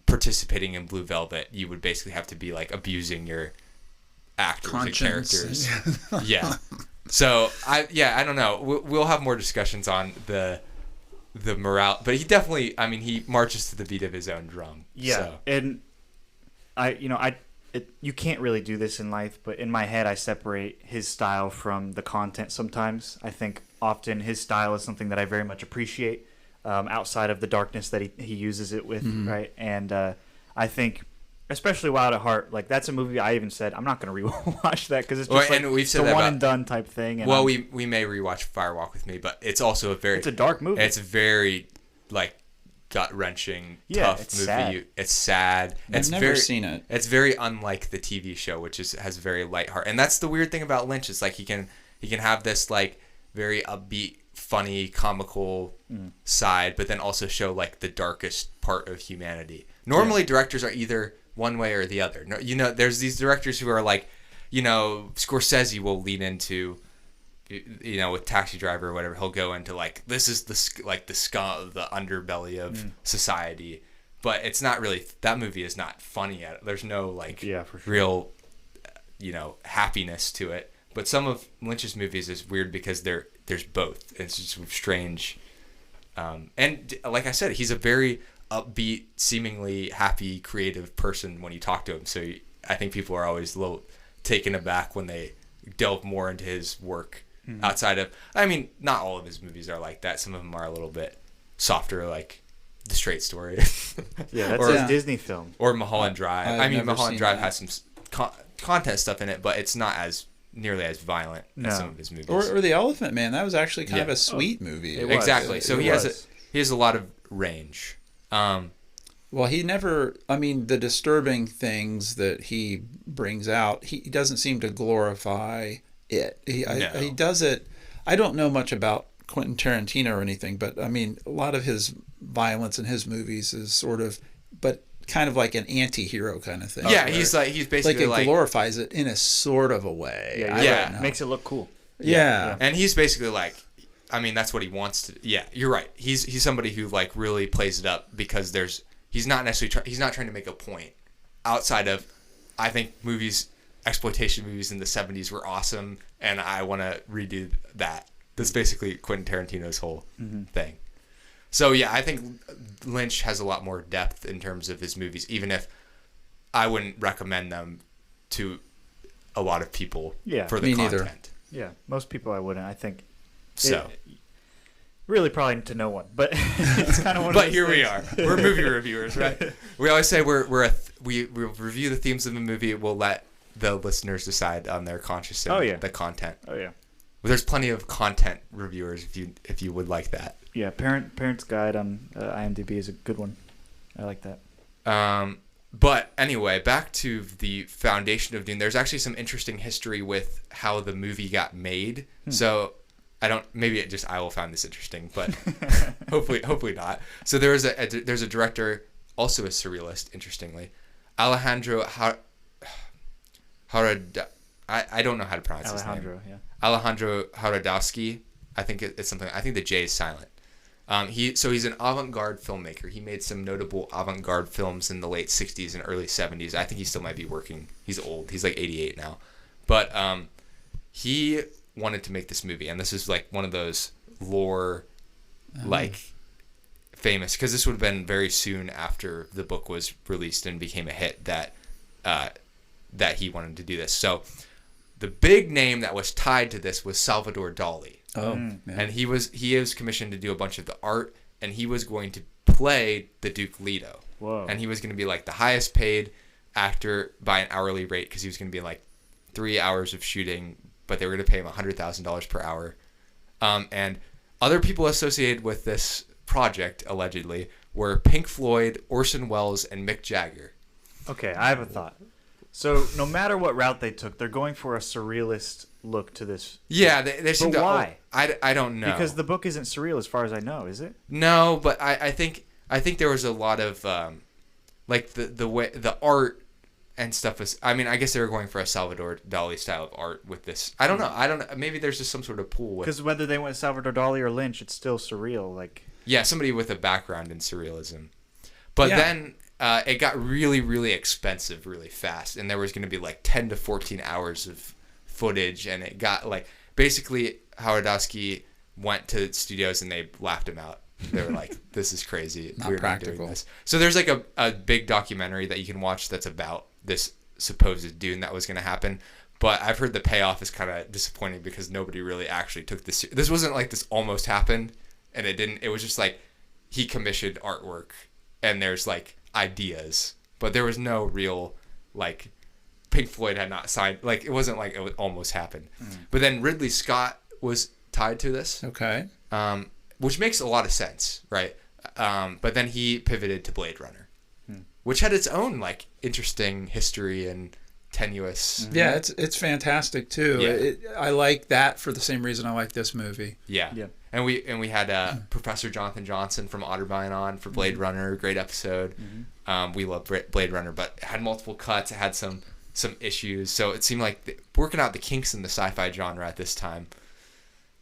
participating in Blue Velvet, you would basically have to be like abusing your actors and characters. Yeah. So I don't know. We'll have more discussions on the morale, but he definitely, I mean, he marches to the beat of his own drum. Yeah. So. And you can't really do this in life, but in my head, I separate his style from the content sometimes. I think often his style is something that I very much appreciate, outside of the darkness that he uses it with, right? And I think, especially Wild at Heart, like that's a movie I even said I'm not going to rewatch that because it's just it's a one and done type thing. And we may rewatch Fire Walk with Me, but it's also it's a dark movie. It's a very like gut wrenching, tough movie. Sad. It's sad. I've never seen it. It's very unlike the TV show, which has very light heart. And that's the weird thing about Lynch. It's like he can have this like very upbeat, funny, comical side, but then also show like the darkest part of humanity. Normally, directors are either one way or the other. No, there's these directors who are like, Scorsese will lean into, with Taxi Driver or whatever, he'll go into like, this is the scum, the underbelly of society, but it's not really, that movie is not funny. There's no like real, happiness to it. But some of Lynch's movies is weird because there's both. It's just strange. And like I said, he's a very upbeat, seemingly happy, creative person when you talk to him. So I think people are always a little taken aback when they delve more into his work outside of, I mean, not all of his movies are like that. Some of them are a little bit softer, like The Straight Story. Yeah, that's his Disney film. Or Mulholland Drive. I mean, Mulholland Drive that. has some content stuff in it, but it's not as nearly as violent as some of his movies. Or The Elephant Man. That was actually kind of a sweet movie. Exactly. So he has a lot of range. Well, he never, I mean, the disturbing things that he brings out, he doesn't seem to glorify it. He does it, I don't know much about Quentin Tarantino or anything, but I mean, a lot of his violence in his movies is sort of, but kind of like an anti-hero kind of thing. Yeah, he's basically like it glorifies it in a sort of a way. Yeah, makes it look cool. Yeah. And he's basically like, I mean, that's what he wants to. Yeah, you're right. He's somebody who like really plays it up because he's not necessarily he's not trying to make a point outside of, I think exploitation movies in the 70s were awesome and I want to redo that. That's basically Quentin Tarantino's whole thing. So yeah, I think Lynch has a lot more depth in terms of his movies, even if I wouldn't recommend them to a lot of people for the content. Neither. Yeah, most people I wouldn't. I think so. Really, probably to no one, but it's kind of one. But here we are. We're movie reviewers, right? We always say we review the themes of the movie. We'll let the listeners decide on their conscience and the content. Oh yeah. Well, there's plenty of content reviewers if you would like that. Yeah, Parent's Guide on IMDb is a good one. I like that. But anyway, back to the foundation of Dune. There's actually some interesting history with how the movie got made. So I will find this interesting, but hopefully not. So there's a director, also a surrealist, interestingly, Alejandro I don't know how to pronounce his name. Alejandro Jodorowsky. I think it's something. I think the J is silent. He's an avant-garde filmmaker. He made some notable avant-garde films in the late 60s and early 70s. I think he still might be working. He's old. He's like 88 now. But he wanted to make this movie, and this is like one of those lore like famous, because this would have been very soon after the book was released and became a hit that he wanted to do this. So the big name that was tied to this was Salvador Dali. And he was commissioned to do a bunch of the art, and he was going to play the Duke Leto. Whoa. And he was going to be like the highest paid actor by an hourly rate, because he was going to be like 3 hours of shooting, but they were going to pay him $100,000 per hour. And other people associated with this project, allegedly, were Pink Floyd, Orson Welles, and Mick Jagger. Okay, I have a thought. So no matter what route they took, they're going for a surrealist look to this. Yeah, they seem to. Why? I don't know. Because the book isn't surreal as far as I know, is it? No, but I think there was a lot of like the way the art and stuff was. I mean, I guess they were going for a Salvador Dali style of art with this. I don't know. Maybe there's just some sort of pool with. Because whether they went Salvador Dali or Lynch, it's still surreal. Like. Yeah, somebody with a background in surrealism, but then. It got really, really expensive really fast, and there was going to be like 10 to 14 hours of footage, and it got like basically Jodorowsky went to studios and they laughed him out. They were like, "This is crazy. Not We're practical." not doing this." So there's like a big documentary that you can watch that's about this supposed Dune that was going to happen. But I've heard the payoff is kind of disappointing because nobody really actually took this. This wasn't like this almost happened, and it didn't. It was just like he commissioned artwork, and there's like ideas, but there was no real like Pink Floyd had not signed, like it wasn't like it almost happened. But then Ridley Scott was tied to this, which makes a lot of sense, right? But then he pivoted to Blade Runner, which had its own like interesting history and tenuous. Yeah, it's fantastic too. I like that for the same reason I like this movie. Yeah. And we had Professor Jonathan Johnson from Otterbein on for Blade Runner. Great episode. We love Blade Runner, but it had multiple cuts. It had some issues. So it seemed like working out the kinks in the sci-fi genre at this time.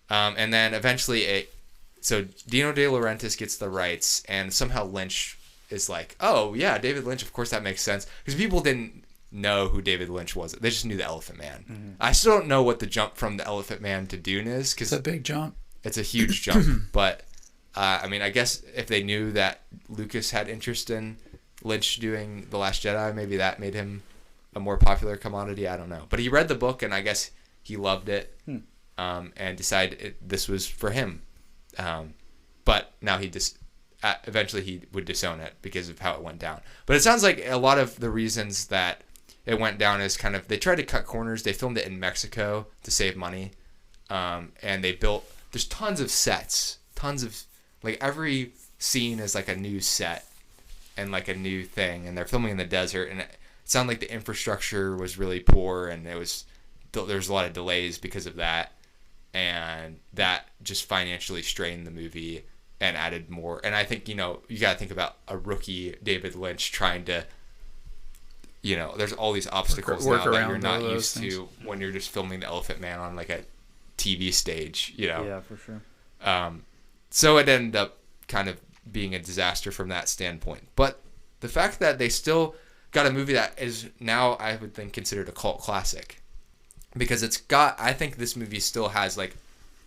And then eventually, so Dino De Laurentiis gets the rights, and somehow Lynch is like, oh yeah, David Lynch. Of course that makes sense, because people didn't know who David Lynch was. They just knew the Elephant Man. I still don't know what the jump from the Elephant Man to Dune is, because It's a big jump. it's a huge jump. But I mean, I guess if they knew that Lucas had interest in Lynch doing The Last Jedi, maybe that made him a more popular commodity. I don't know. But he read the book, and I guess he loved it, and decided this was for him. But now he just eventually he would disown it because of how it went down. But it sounds like a lot of the reasons that it went down is kind of, they tried to cut corners. They filmed it in Mexico to save money, and they built, there's tons of sets, tons of, like, every scene is like a new set and like a new thing, and they're filming in the desert, and it sounded like the infrastructure was really poor, and there's a lot of delays because of that, and that just financially strained the movie and added more. And I think, you got to think about a rookie David Lynch trying to, there's all these obstacles work now that around you're not all used those things. to when you're just filming the Elephant Man on like a TV stage, Yeah, for sure. So it ended up kind of being a disaster from that standpoint. But the fact that they still got a movie that is now, I would think, considered a cult classic, because I think this movie still has like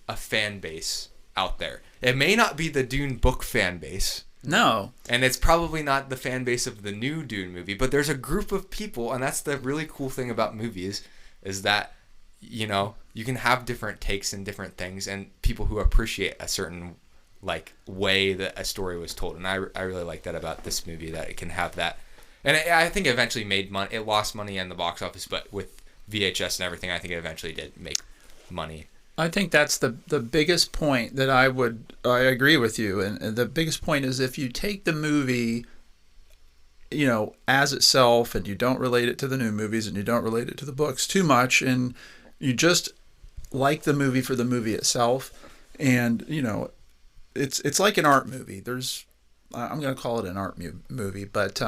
a fan base out there. It may not be the Dune book fan base. No. And it's probably not the fan base of the new Dune movie, but there's a group of people, and that's the really cool thing about movies, is that, you can have different takes and different things, and people who appreciate a certain like way that a story was told. And I really like that about this movie, that it can have that. And I think it eventually made money. It lost money in the box office, but with VHS and everything, I think it eventually did make money. I think that's the biggest point that I agree with you. And the biggest point is, if you take the movie, as itself, and you don't relate it to the new movies, and you don't relate it to the books too much, and you just like the movie for the movie itself, and, it's like an art movie. I'm going to call it an art movie, but,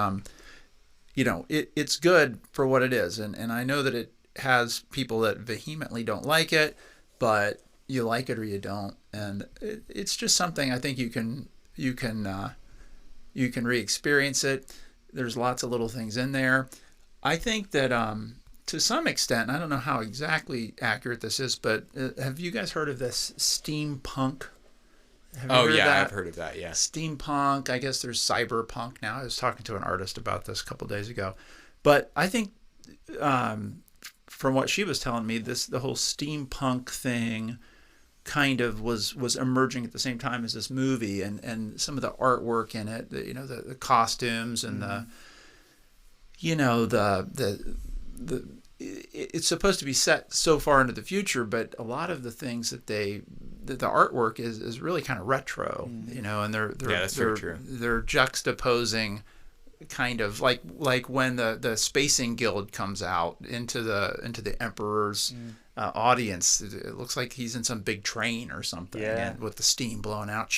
it's good for what it is. And I know that it has people that vehemently don't like it, but you like it or you don't, and it's just something I think you can re-experience it. There's lots of little things in there. I think that to some extent, and I don't know how exactly accurate this is, but have you guys heard of this steampunk? Oh yeah, I've heard of that. Yeah, steampunk. I guess there's cyberpunk now. I was talking to an artist about this a couple days ago, but I think. From what she was telling me, the whole steampunk thing kind of was emerging at the same time as this movie, and some of the artwork in it, the costumes and it's supposed to be set so far into the future, but a lot of the things that the artwork is really kind of retro, and they're that's very true. They're juxtaposing kind of like when the Spacing Guild comes out into the Emperor's audience. It looks like he's in some big train or something, and with the steam blowing out,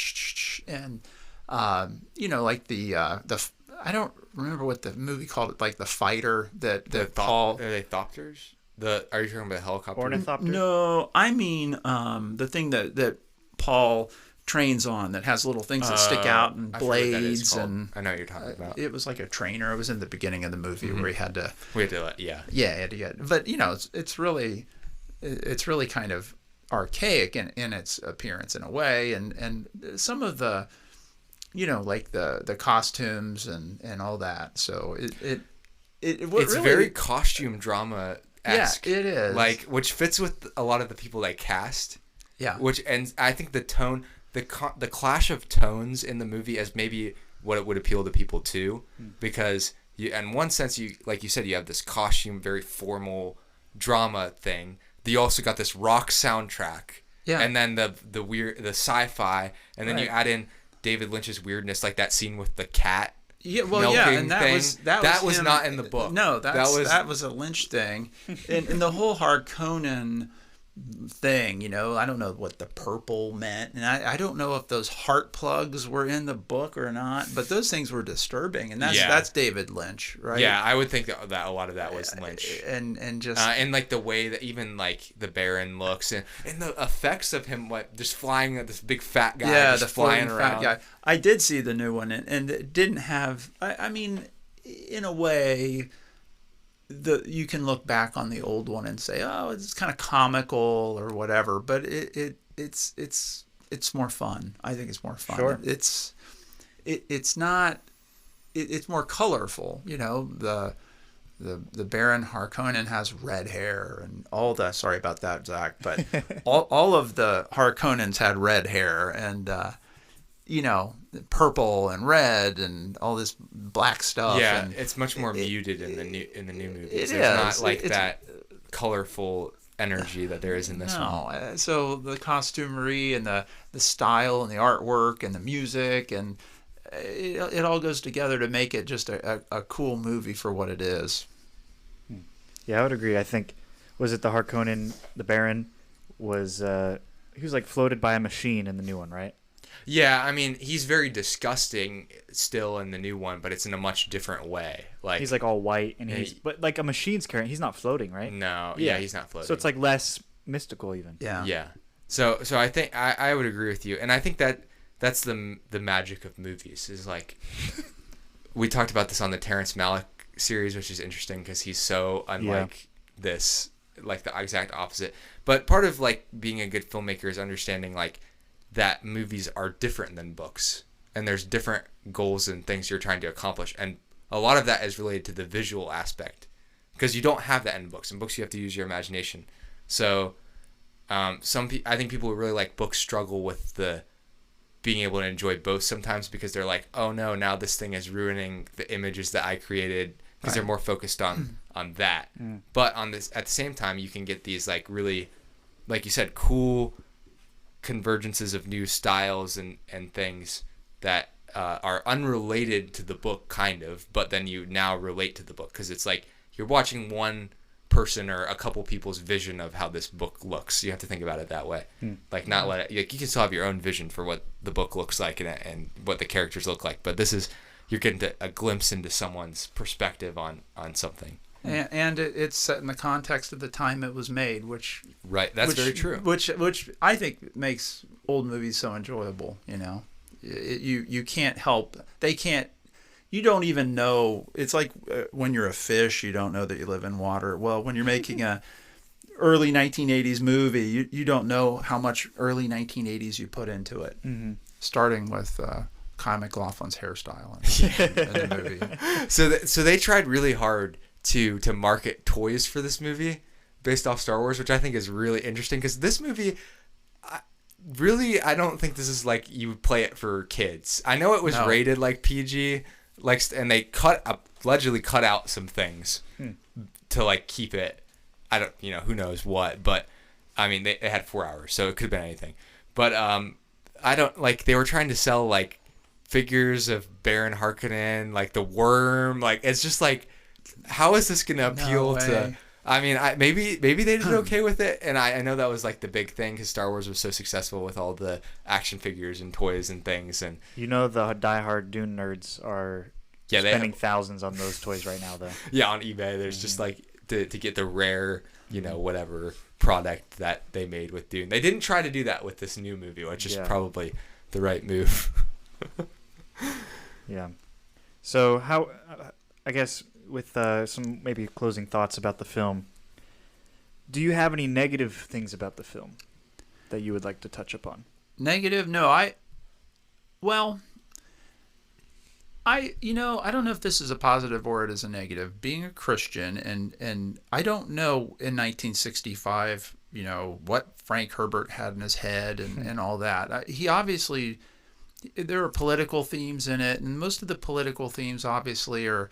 and like the I don't remember what the movie called it, like the fighter that Paul. Are they Thopters? Are you talking about helicopter? Ornithopter? No, I mean the thing that Paul trains on, that has little things that stick out and blades, and I know what you're talking about. It was like a trainer. It was in the beginning of the movie where he had to. But it's really kind of archaic in its appearance in a way, and some of the, like the costumes and all that. So it's really, very costume drama-esque. Yeah, it is. Like, which fits with a lot of the people they cast. Yeah. And I think the tone. The clash of tones in the movie as maybe what it would appeal to people too, because in one sense, like you said, you have this costume, very formal drama thing. You also got this rock soundtrack, and then the weird, the sci-fi, and then you add in David Lynch's weirdness, like that scene with the cat. Yeah, well, yeah, and that was him, not in the book. No, that was a Lynch thing, and the whole Harkonnen thing, I don't know what the purple meant, and I don't know if those heart plugs were in the book or not, but those things were disturbing, and that's David Lynch, right? Yeah, I would think that a lot of that was Lynch, and just and like the way that even like the Baron looks, and the effects of him just flying at this big fat guy, the flying around. Fat guy. I did see the new one, and it didn't have. I mean, in a way, you can look back on the old one and say, oh, it's kind of comical or whatever, but it's more fun. I think it's more fun. Sure. It's not. It's more colorful. The Baron Harkonnen has red hair and all that. Sorry about that, Zach, but all of the Harkonnens had red hair and purple and red and all this black stuff. Yeah, and it's much more muted in the new movies. It There's is. not like that colorful energy that there is in this one. No, so the costumery and the style and the artwork and the music and it all goes together to make it just a cool movie for what it is. Yeah, I would agree. I think, was it the Harkonnen, the Baron, he was like floated by a machine in the new one, right? Yeah, I mean, he's very disgusting still in the new one, but it's in a much different way. Like he's like all white, and but like a machine's carrying. He's not floating, right? No, yeah, he's not floating. So it's like less mystical, even. Yeah. Yeah. So I think I would agree with you, and I think that's the magic of movies is like we talked about this on the Terrence Malick series, which is interesting because he's so unlike this, like the exact opposite. But part of like being a good filmmaker is understanding like that movies are different than books, and there's different goals and things you're trying to accomplish, and a lot of that is related to the visual aspect because you don't have that in books. In books you have to use your imagination. So I think people who really like books struggle with the being able to enjoy both sometimes because they're like, oh no, now this thing is ruining the images that I created, because they're more focused on that. But at the same time, you can get these like really, like you said, cool convergences of new styles and things that are unrelated to the book kind of, but then you now relate to the book because it's like you're watching one person or a couple people's vision of how this book looks. You have to think about it that way. Like not let it, like you can still have your own vision for what the book looks like and what the characters look like, but this is, you're getting a glimpse into someone's perspective on something. And it's set in the context of the time it was made, which very true. Which I think makes old movies so enjoyable. You can't help. They can't. You don't even know. It's like when you're a fish, you don't know that you live in water. Well, when you're making a early 1980s movie, you don't know how much early 1980s you put into it. Mm-hmm. Starting with Kyle MacLachlan's hairstyle in the movie. So they tried really hard to market toys for this movie based off Star Wars, which I think is really interesting because this movie, I don't think this is like you would play it for kids. I know it was rated like PG, and they allegedly cut out some things to like keep it. I don't, who knows what, but I mean they had 4 hours, so it could have been anything. But I don't like they were trying to sell like figures of Baron Harkonnen, like the worm, like it's just like, how is this going to appeal to? I mean, maybe they did okay with it, and I know that was like the big thing because Star Wars was so successful with all the action figures and toys and things. And the diehard Dune nerds are spending thousands on those toys right now, though. Yeah, on eBay, there's just like to get the rare, whatever product that they made with Dune. They didn't try to do that with this new movie, which is probably the right move. Yeah. So how? I guess. With some maybe closing thoughts about the film, do you have any negative things about the film that you would like to touch upon? Negative? No, I don't know if this is a positive or it is a negative. Being a Christian, and I don't know in 1965, what Frank Herbert had in his head and all that. He obviously, there are political themes in it, and most of the political themes obviously are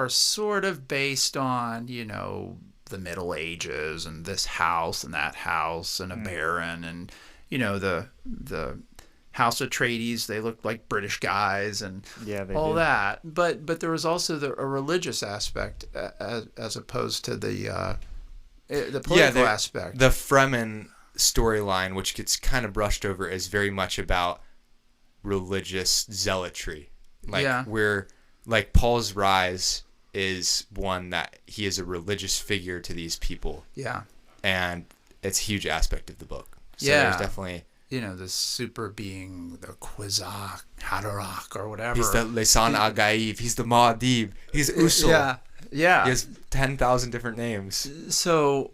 sort of based on, the Middle Ages and this house and that house and a baron and, the House Atreides, they looked like British guys and all that. But there was also a religious aspect as opposed to the political aspect. The Fremen storyline, which gets kind of brushed over, is very much about religious zealotry. Like Paul's rise is one that he is a religious figure to these people. Yeah. And it's a huge aspect of the book. So there's definitely... the super being, the Kwisatz Haderach or whatever. He's the Lisan Agaib. He's the Ma'adib. He's Usul. Yeah. He has 10,000 different names. So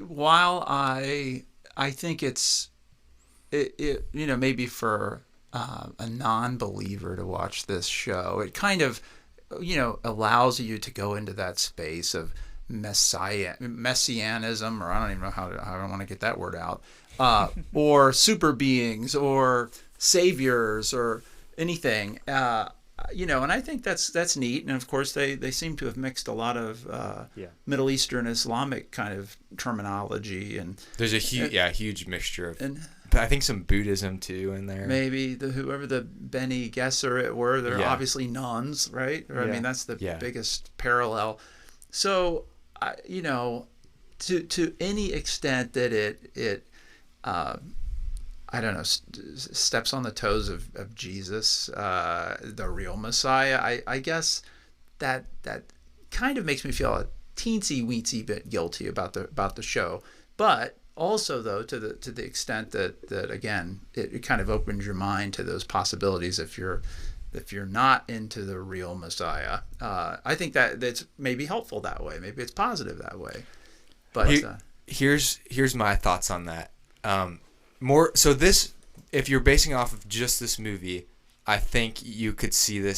while I think it maybe for a non-believer to watch this show, it kind of allows you to go into that space of messianism, or I don't even know how I don't want to get that word out, or super beings or saviors or anything. And I think that's neat. And of course, they seem to have mixed a lot of Middle Eastern Islamic kind of terminology, and there's a huge mixture of, and I think some Buddhism too in there. Maybe whoever the Bene Gesserit were, they're obviously nuns, right? Or, I mean, that's the biggest parallel. So, to any extent that it I don't know, steps on the toes of Jesus, the real Messiah. I guess that kind of makes me feel a teensy weensy bit guilty about the show, but also though to the extent that again it kind of opens your mind to those possibilities if you're not into the real Messiah. I think that's maybe helpful that way. Maybe it's positive that way. But here's my thoughts on that. If you're basing off of just this movie, I think you could see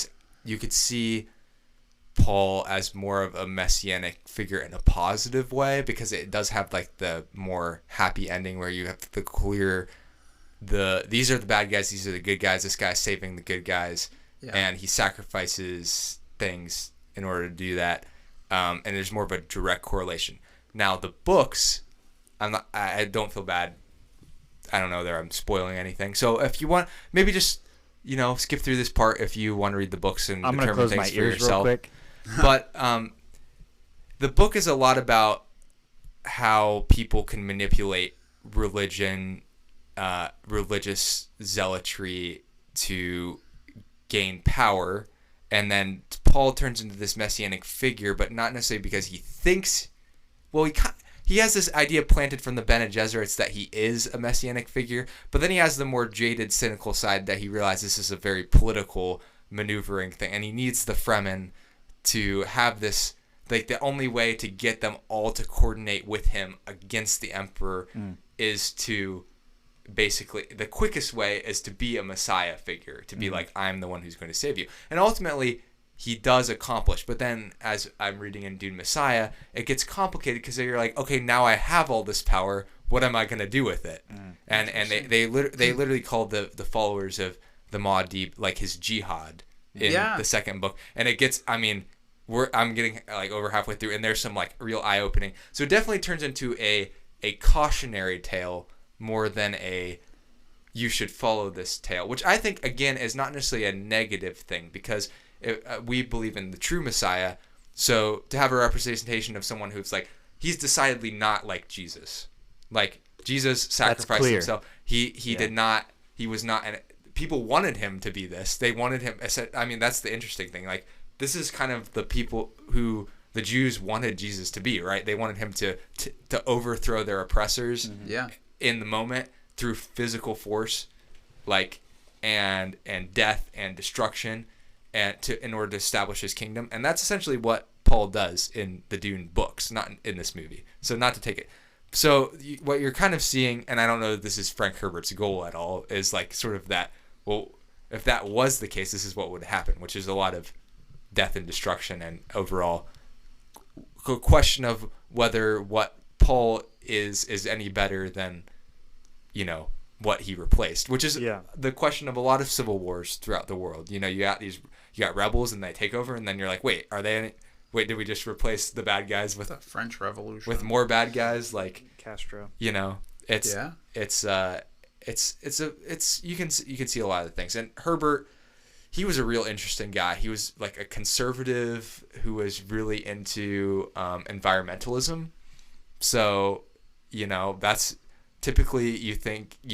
Paul as more of a messianic figure in a positive way, because it does have like the more happy ending where you have the clear, these are the bad guys, these are the good guys, this guy's saving the good guys, and he sacrifices things in order to do that, and there's more of a direct correlation. Now the books, I don't feel bad. I don't know that I'm spoiling anything. So if you want, maybe just skip through this part if you want to read the books and I'm determine gonna close things my for ears yourself. real quick. But the book is a lot about how people can manipulate religion, religious zealotry to gain power, and then Paul turns into this messianic figure, but not necessarily because he thinks. Well, he has this idea planted from the Bene Gesserits that he is a messianic figure, but then he has the more jaded, cynical side that he realizes this is a very political maneuvering thing, and he needs the Fremen to have this, like the only way to get them all to coordinate with him against the Emperor is to basically, the quickest way is to be a Messiah figure, to be like, I'm the one who's going to save you. And ultimately, he does accomplish, but then as I'm reading in Dune Messiah, it gets complicated because you're like, okay, now I have all this power. What am I going to do with it? And they literally called the followers of the Muad'Dib like his jihad in the second book, and it gets, I mean, I'm getting like over halfway through, and there's some like real eye opening. So it definitely turns into a cautionary tale more than a you should follow this tale, which I think again is not necessarily a negative thing, because we believe in the true Messiah. So to have a representation of someone who's like, he's decidedly not like Jesus. Like Jesus sacrificed himself. He did not. He was not. And people wanted him to be this. They wanted him. I mean, that's the interesting thing. Like this is kind of the people who the Jews wanted Jesus to be, right? They wanted him to overthrow their oppressors. In the moment through physical force, like and death and destruction. And in order to establish his kingdom, and that's essentially what Paul does in the Dune books, not in this movie. So not to take it. So what you're kind of seeing, and I don't know that this is Frank Herbert's goal at all, is like sort of that. Well, if that was the case, this is what would happen, which is a lot of death and destruction, and overall question of whether what Paul is any better than, what he replaced, which is the question of a lot of civil wars throughout the world. You got rebels and they take over, and then you're like, wait, did we just replace the bad guys with the French Revolution with more bad guys like Castro? You can see a lot of things. And Herbert, he was a real interesting guy. He was like a conservative who was really into environmentalism. So, that's typically you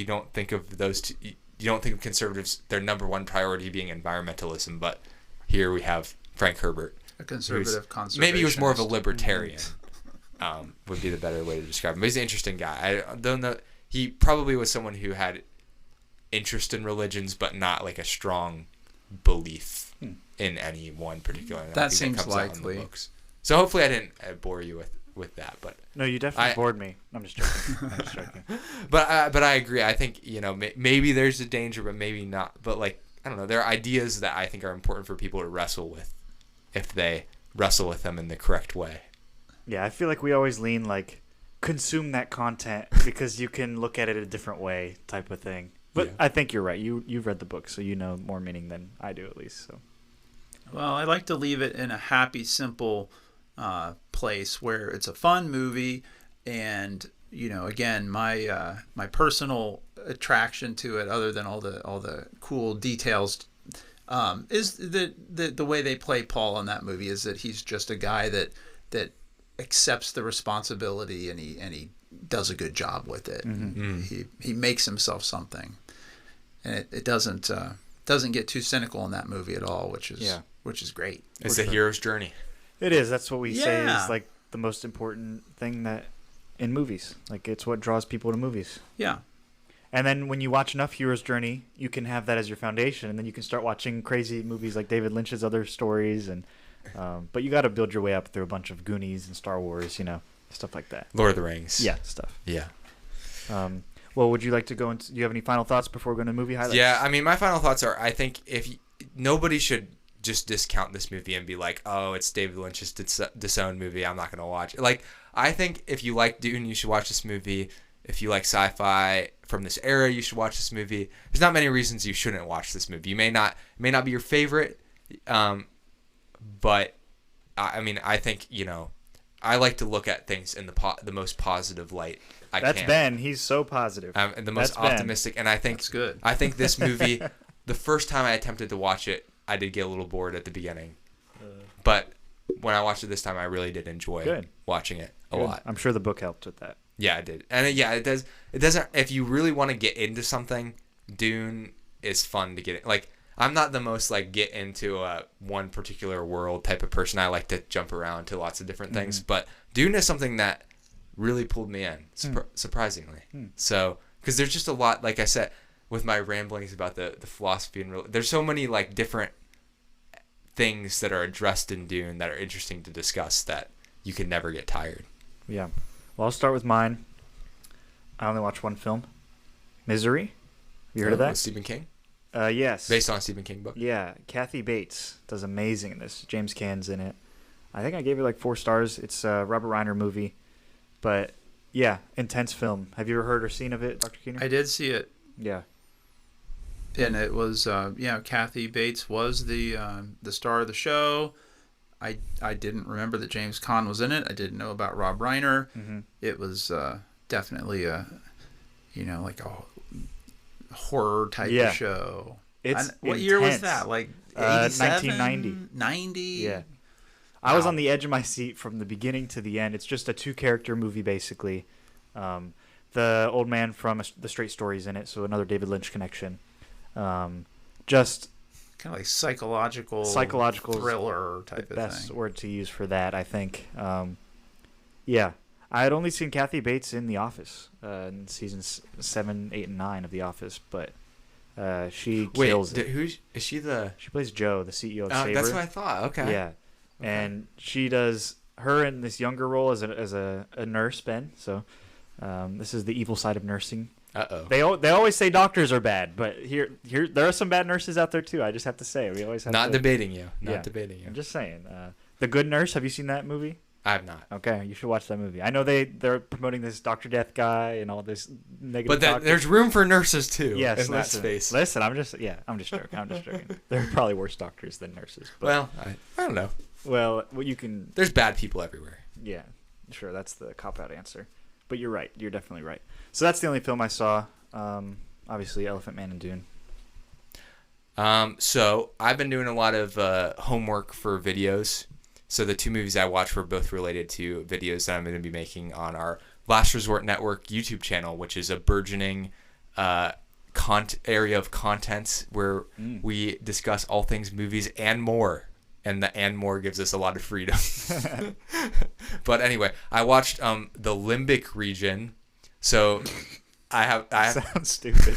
don't think of those two. You don't think of conservatives, their number one priority being environmentalism, but here we have Frank Herbert, a conservative conservationist. Maybe he was more of a libertarian, would be the better way to describe him. But he's an interesting guy. I don't know. He probably was someone who had interest in religions, but not like a strong belief in any one particular. That seems likely. So hopefully I didn't bore you with that, but No, you definitely bored me. I'm just joking. I'm just joking. but I agree. I think maybe there's a danger, but maybe not. But like I don't know, there are ideas that I think are important for people to wrestle with, if they wrestle with them in the correct way. Yeah, I feel like we always lean like consume that content because you can look at it a different way type of thing. But Yeah. I think you're right. You've read the book, so you know more meaning than I do at least. So Well, I like to leave it in a happy, simple place where it's a fun movie, and again, my personal attraction to it, other than all the cool details, is the way they play Paul in that movie. Is that he's just a guy that accepts the responsibility, and he does a good job with it. Mm-hmm. He makes himself something, and it doesn't get too cynical in that movie at all, which is great. It's a hero's journey. it is. That's what we say Yeah. is like the most important thing that in movies. Like it's what draws people to movies. Yeah. And then when you watch enough Hero's Journey, you can have that as your foundation, and then you can start watching crazy movies like David Lynch's other stories. And but you got to build your way up through a bunch of Goonies and Star Wars, stuff like that. Lord of the Rings. Yeah, stuff. Yeah. Well, would you like to go into? Do you have any final thoughts before going to movie highlights? Yeah, I mean, my final thoughts are: I think nobody should just discount this movie and be like, "Oh, it's David Lynch's disowned movie. I'm not going to watch it." Like, I think if you like Dune, you should watch this movie. If you like sci-fi from this era, you should watch this movie. There's not many reasons you shouldn't watch this movie. It may not be your favorite, but I mean, I think I like to look at things in the most positive light I That's can. Ben. He's so positive. And the most That's Ben. optimistic, and I think That's good. I think this movie, the first time I attempted to watch it, I did get a little bored at the beginning, but when I watched it this time, I really did enjoy watching it a lot. I'm sure the book helped with that. Yeah, it did, and it does. It doesn't. If you really want to get into something, Dune is fun to get in. Like, I'm not the most get into one particular world type of person. I like to jump around to lots of different things, but Dune is something that really pulled me in, surprisingly. So, because there's just a lot, like I said, with my ramblings about the philosophy and there's so many different things that are addressed in Dune that are interesting to discuss that you can never get tired. Yeah. Well, I'll start with mine. I only watched one film, Misery. Have you heard of that? With Stephen King? Yes. Based on a Stephen King book? Yeah. Kathy Bates does amazing in this. James Caan's in it. I think I gave it 4 stars. It's a Robert Reiner movie. But, yeah, intense film. Have you ever heard or seen of it, Dr. Kiener? I did see it. Yeah. And it was Kathy Bates was the star of the show. I didn't remember that James Caan was in it. I didn't know about Rob Reiner. Mm-hmm. It was definitely a horror type of show. It's what year was intense. that? 1990. 90. Yeah. I was on the edge of my seat from the beginning to the end. It's just a 2-character movie, basically. The old man from The Straight Story's in it, so another David Lynch connection. Just kind of like psychological thriller type of thing. Best word to use for that, I think. Yeah. I had only seen Kathy Bates in The Office, in seasons 7, 8, and 9 of The Office, but she kills it. Who is she? She plays Jo, the CEO of Sabre. That's what I thought. Okay. Yeah. Okay. And she does her in this younger role as a nurse, Ben. So this is the evil side of nursing. Uh-oh. They always say doctors are bad, but here there are some bad nurses out there too. I just have to say, we always have Not to, debating you. Yeah. Debating you. I'm just saying. The Good Nurse. Have you seen that movie? I have not. Okay, you should watch that movie. I know they're promoting this Dr. Death guy and all this negative. But there's room for nurses too. Yes, in that space. Listen, I'm just joking. I'm just joking. There are probably worse doctors than nurses. But, Well, I don't know. well, you can. There's bad people everywhere. Yeah, sure. That's the cop-out answer. But you're right. You're definitely right. So that's the only film I saw. Obviously, Elephant Man and Dune. So I've been doing a lot of homework for videos. So the 2 movies I watched were both related to videos that I'm going to be making on our Last Resort Network YouTube channel, which is a burgeoning area of content where we discuss all things movies and more. And the and more gives us a lot of freedom. But anyway, I watched the Limbic region. So I have Sounds stupid.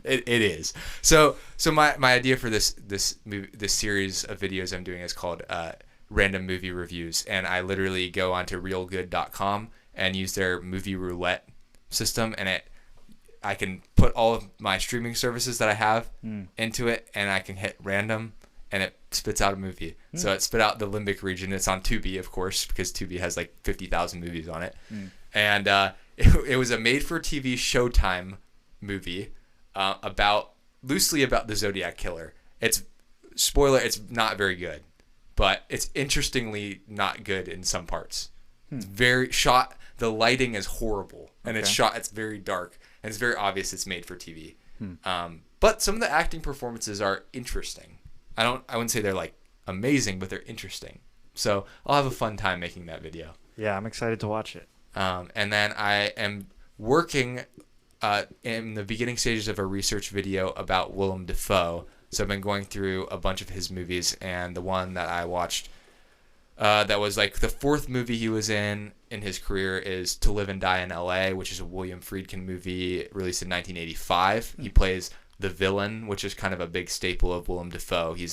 It is. So my idea for this series of videos I'm doing is called random movie reviews, and I literally go onto realgood.com and use their movie roulette system, and I can put all of my streaming services that I have into it, and I can hit random, and it spits out a movie. So it spit out the Limbic region. It's on Tubi, of course, because Tubi has like 50,000 movies on it. And it was a made-for-TV Showtime movie loosely about the Zodiac Killer. It's not very good, but it's interestingly not good in some parts. It's very shot. The lighting is horrible, and it's very dark, and it's very obvious it's made for TV. But some of the acting performances are interesting. I wouldn't say they're like amazing, but they're interesting. So I'll have a fun time making that video. Yeah, I'm excited to watch it. And then I am working in the beginning stages of a research video about Willem Dafoe. So I've been going through a bunch of his movies, and the one that I watched that was like the fourth movie he was in his career is To Live and Die in L.A., which is a William Friedkin movie released in 1985. He plays the villain, which is kind of a big staple of Willem Dafoe. He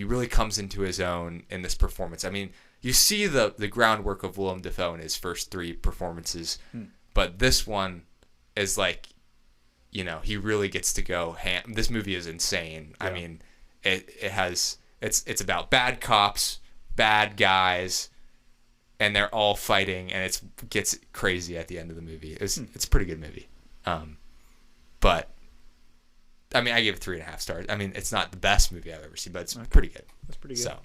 really comes into his own in this performance. I mean, you see the groundwork of Willem Dafoe in his first three performances, but this one is like, he really gets to go ham. This movie is insane. Yeah. I mean, it's about bad cops, bad guys, and they're all fighting, and it gets crazy at the end of the movie. It's a pretty good movie. But I mean, I gave it 3.5 stars. I mean, it's not the best movie I've ever seen, but it's pretty good. That's pretty good. So,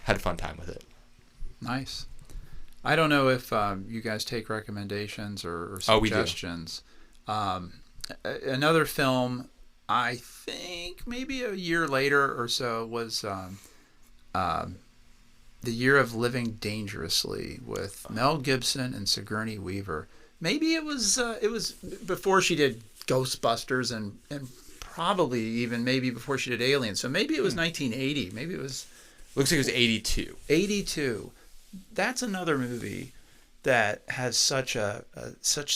had a fun time with it. Nice. I don't know if you guys take recommendations or suggestions. Oh, we do. Another film, I think maybe a year later or so, was The Year of Living Dangerously with Mel Gibson and Sigourney Weaver. Maybe it was before she did Ghostbusters and probably even maybe before she did Alien. So maybe it was 1980. Maybe it was. Looks like it was 82. 82. That's another movie that has such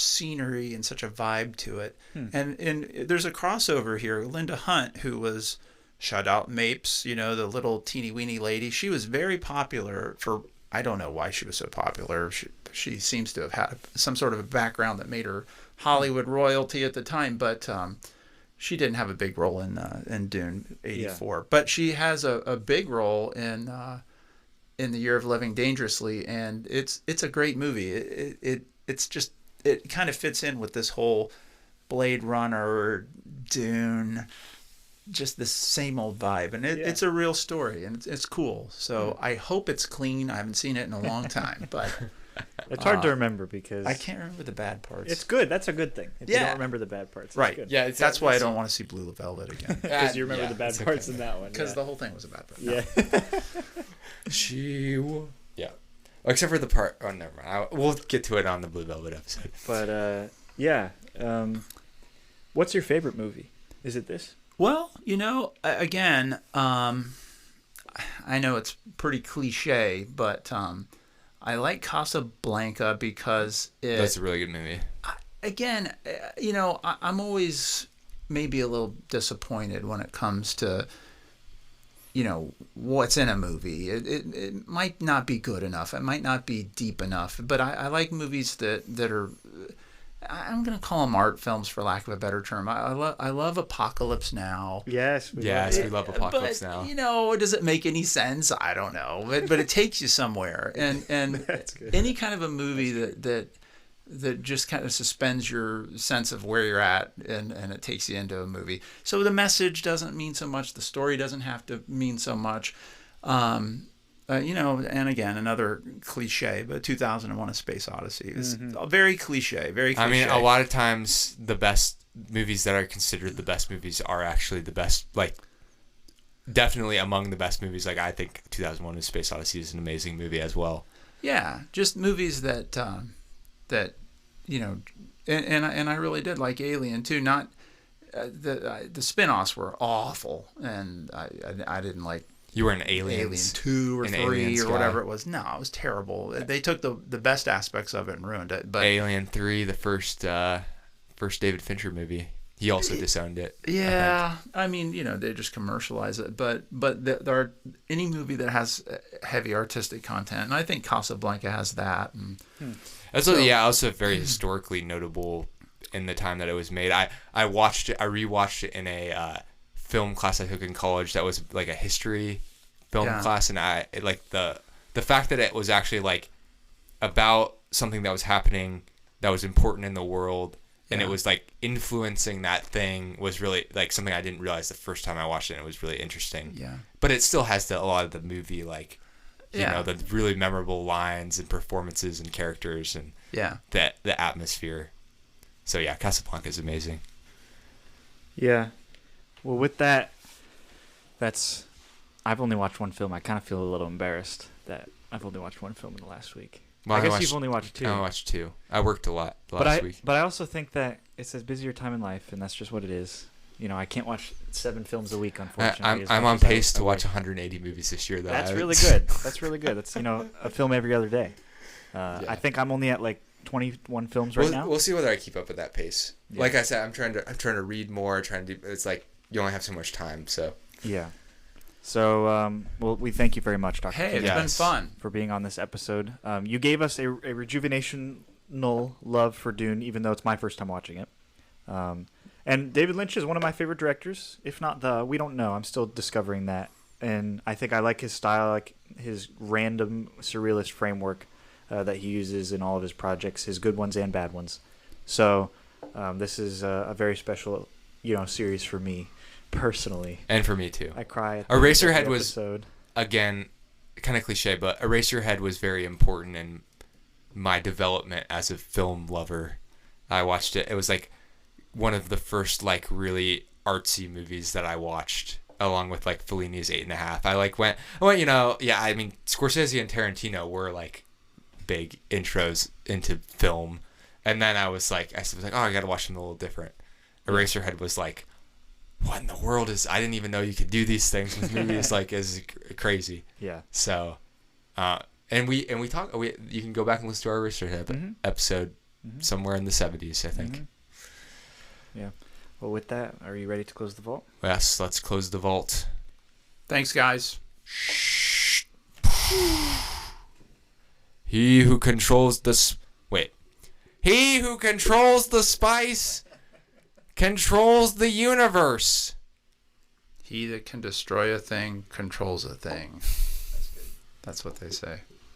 scenery and such a vibe to it. And there's a crossover here. Linda Hunt, who was Shout Out Mapes, the little teeny weeny lady. She was very popular for, I don't know why she was so popular. She seems to have had some sort of a background that made her Hollywood royalty at the time, but she didn't have a big role in Dune 84. Yeah. But she has a big role in The Year of Living Dangerously, and it's a great movie. It kind of fits in with this whole Blade Runner, Dune, just the same old vibe, and it's a real story, and it's cool. So I hope it's clean. I haven't seen it in a long time, but it's hard to remember because I can't remember the bad parts. It's good. That's a good thing. If you don't remember the bad parts, right? Good. Yeah, that's why I don't want to see Blue Velvet again because you remember the bad parts in that one. Because the whole thing was a bad part. Yeah. Except for the part. Oh, never mind. We'll get to it on the Blue Velvet episode. But what's your favorite movie? Is it this? Well, again, I know it's pretty cliche, but I like Casablanca because that's a really good movie. I'm always maybe a little disappointed when it comes to what's in a movie. It might not be good enough. It might not be deep enough. But I like movies that are, I'm going to call them art films for lack of a better term. I love Apocalypse Now. Yes, we love Apocalypse Now. Does it make any sense? I don't know. But it takes you somewhere. And any kind of a movie that just kind of suspends your sense of where you're at and it takes you into a movie. So the message doesn't mean so much. The story doesn't have to mean so much. And again, another cliche, but 2001: A Space Odyssey is very cliche, very cliche. I mean, a lot of times the best movies that are considered the best movies are actually the best, like, definitely among the best movies. Like, I think 2001: A Space Odyssey is an amazing movie as well. Yeah, just movies that and I really did like Alien too. Not the spin-offs were awful, and I didn't like. You were an Alien 2 or 3 or whatever it was. No, it was terrible. They took the best aspects of it and ruined it. But Alien 3, the first David Fincher movie, he also disowned it. Yeah, I mean, they just commercialize it, but there are any movie that has heavy artistic content, and I think Casablanca has that. And also very historically notable in the time that it was made. I rewatched it in a film class I took in college that was like a history film class, and the fact that it was actually like about something that was happening that was important in the world, and it was like influencing that thing was really like something I didn't realize the first time I watched it, and it was really interesting. Yeah. But it still has a lot of the movie, like, you know, the really memorable lines and performances and characters and the atmosphere. So yeah, Casablanca is amazing. Yeah. Well, with that, I've only watched one film. I kind of feel a little embarrassed that I've only watched one film in the last week. Well, I guess you've only watched two. I watched two. I worked a lot last week. But I also think that it's a busier time in life, and that's just what it is. I can't watch 7 films a week, unfortunately. I'm on pace to watch 180 movies this year, though. That's really good. That's really good. That's a film every other day. I think I'm only at like 21 films right now. We'll see whether I keep up with that pace. Yeah. Like I said, I'm trying to read more. It's like you only have so much time, so. Yeah. So, we thank you very much, Dr. Hey, it's been fun for being on this episode. You gave us a rejuvenational love for Dune, even though it's my first time watching it. And David Lynch is one of my favorite directors, if not we don't know. I'm still discovering that. And I think I like his style, like his random surrealist framework that he uses in all of his projects, his good ones and bad ones. So this is a very special, series for me personally. And for me too. I cry at Eraserhead was, again, kind of cliche, but Eraserhead was very important in my development as a film lover. I watched it. It was like one of the first like really artsy movies that I watched, along with like Fellini's 8.5. I mean, Scorsese and Tarantino were like big intros into film, and then I was like, oh, I gotta watch something a little different. Eraserhead was like, what in the world is? I didn't even know you could do these things with movies. Like, is crazy. Yeah. So, and we talk. You can go back and listen to our Eraserhead episode somewhere in the 70s, I think. Mm-hmm. Yeah. Well, with that, are you ready to close the vault? Yes, let's close the vault. Thanks, guys. He who controls the spice controls the universe. He that can destroy a thing controls a thing. That's what they say.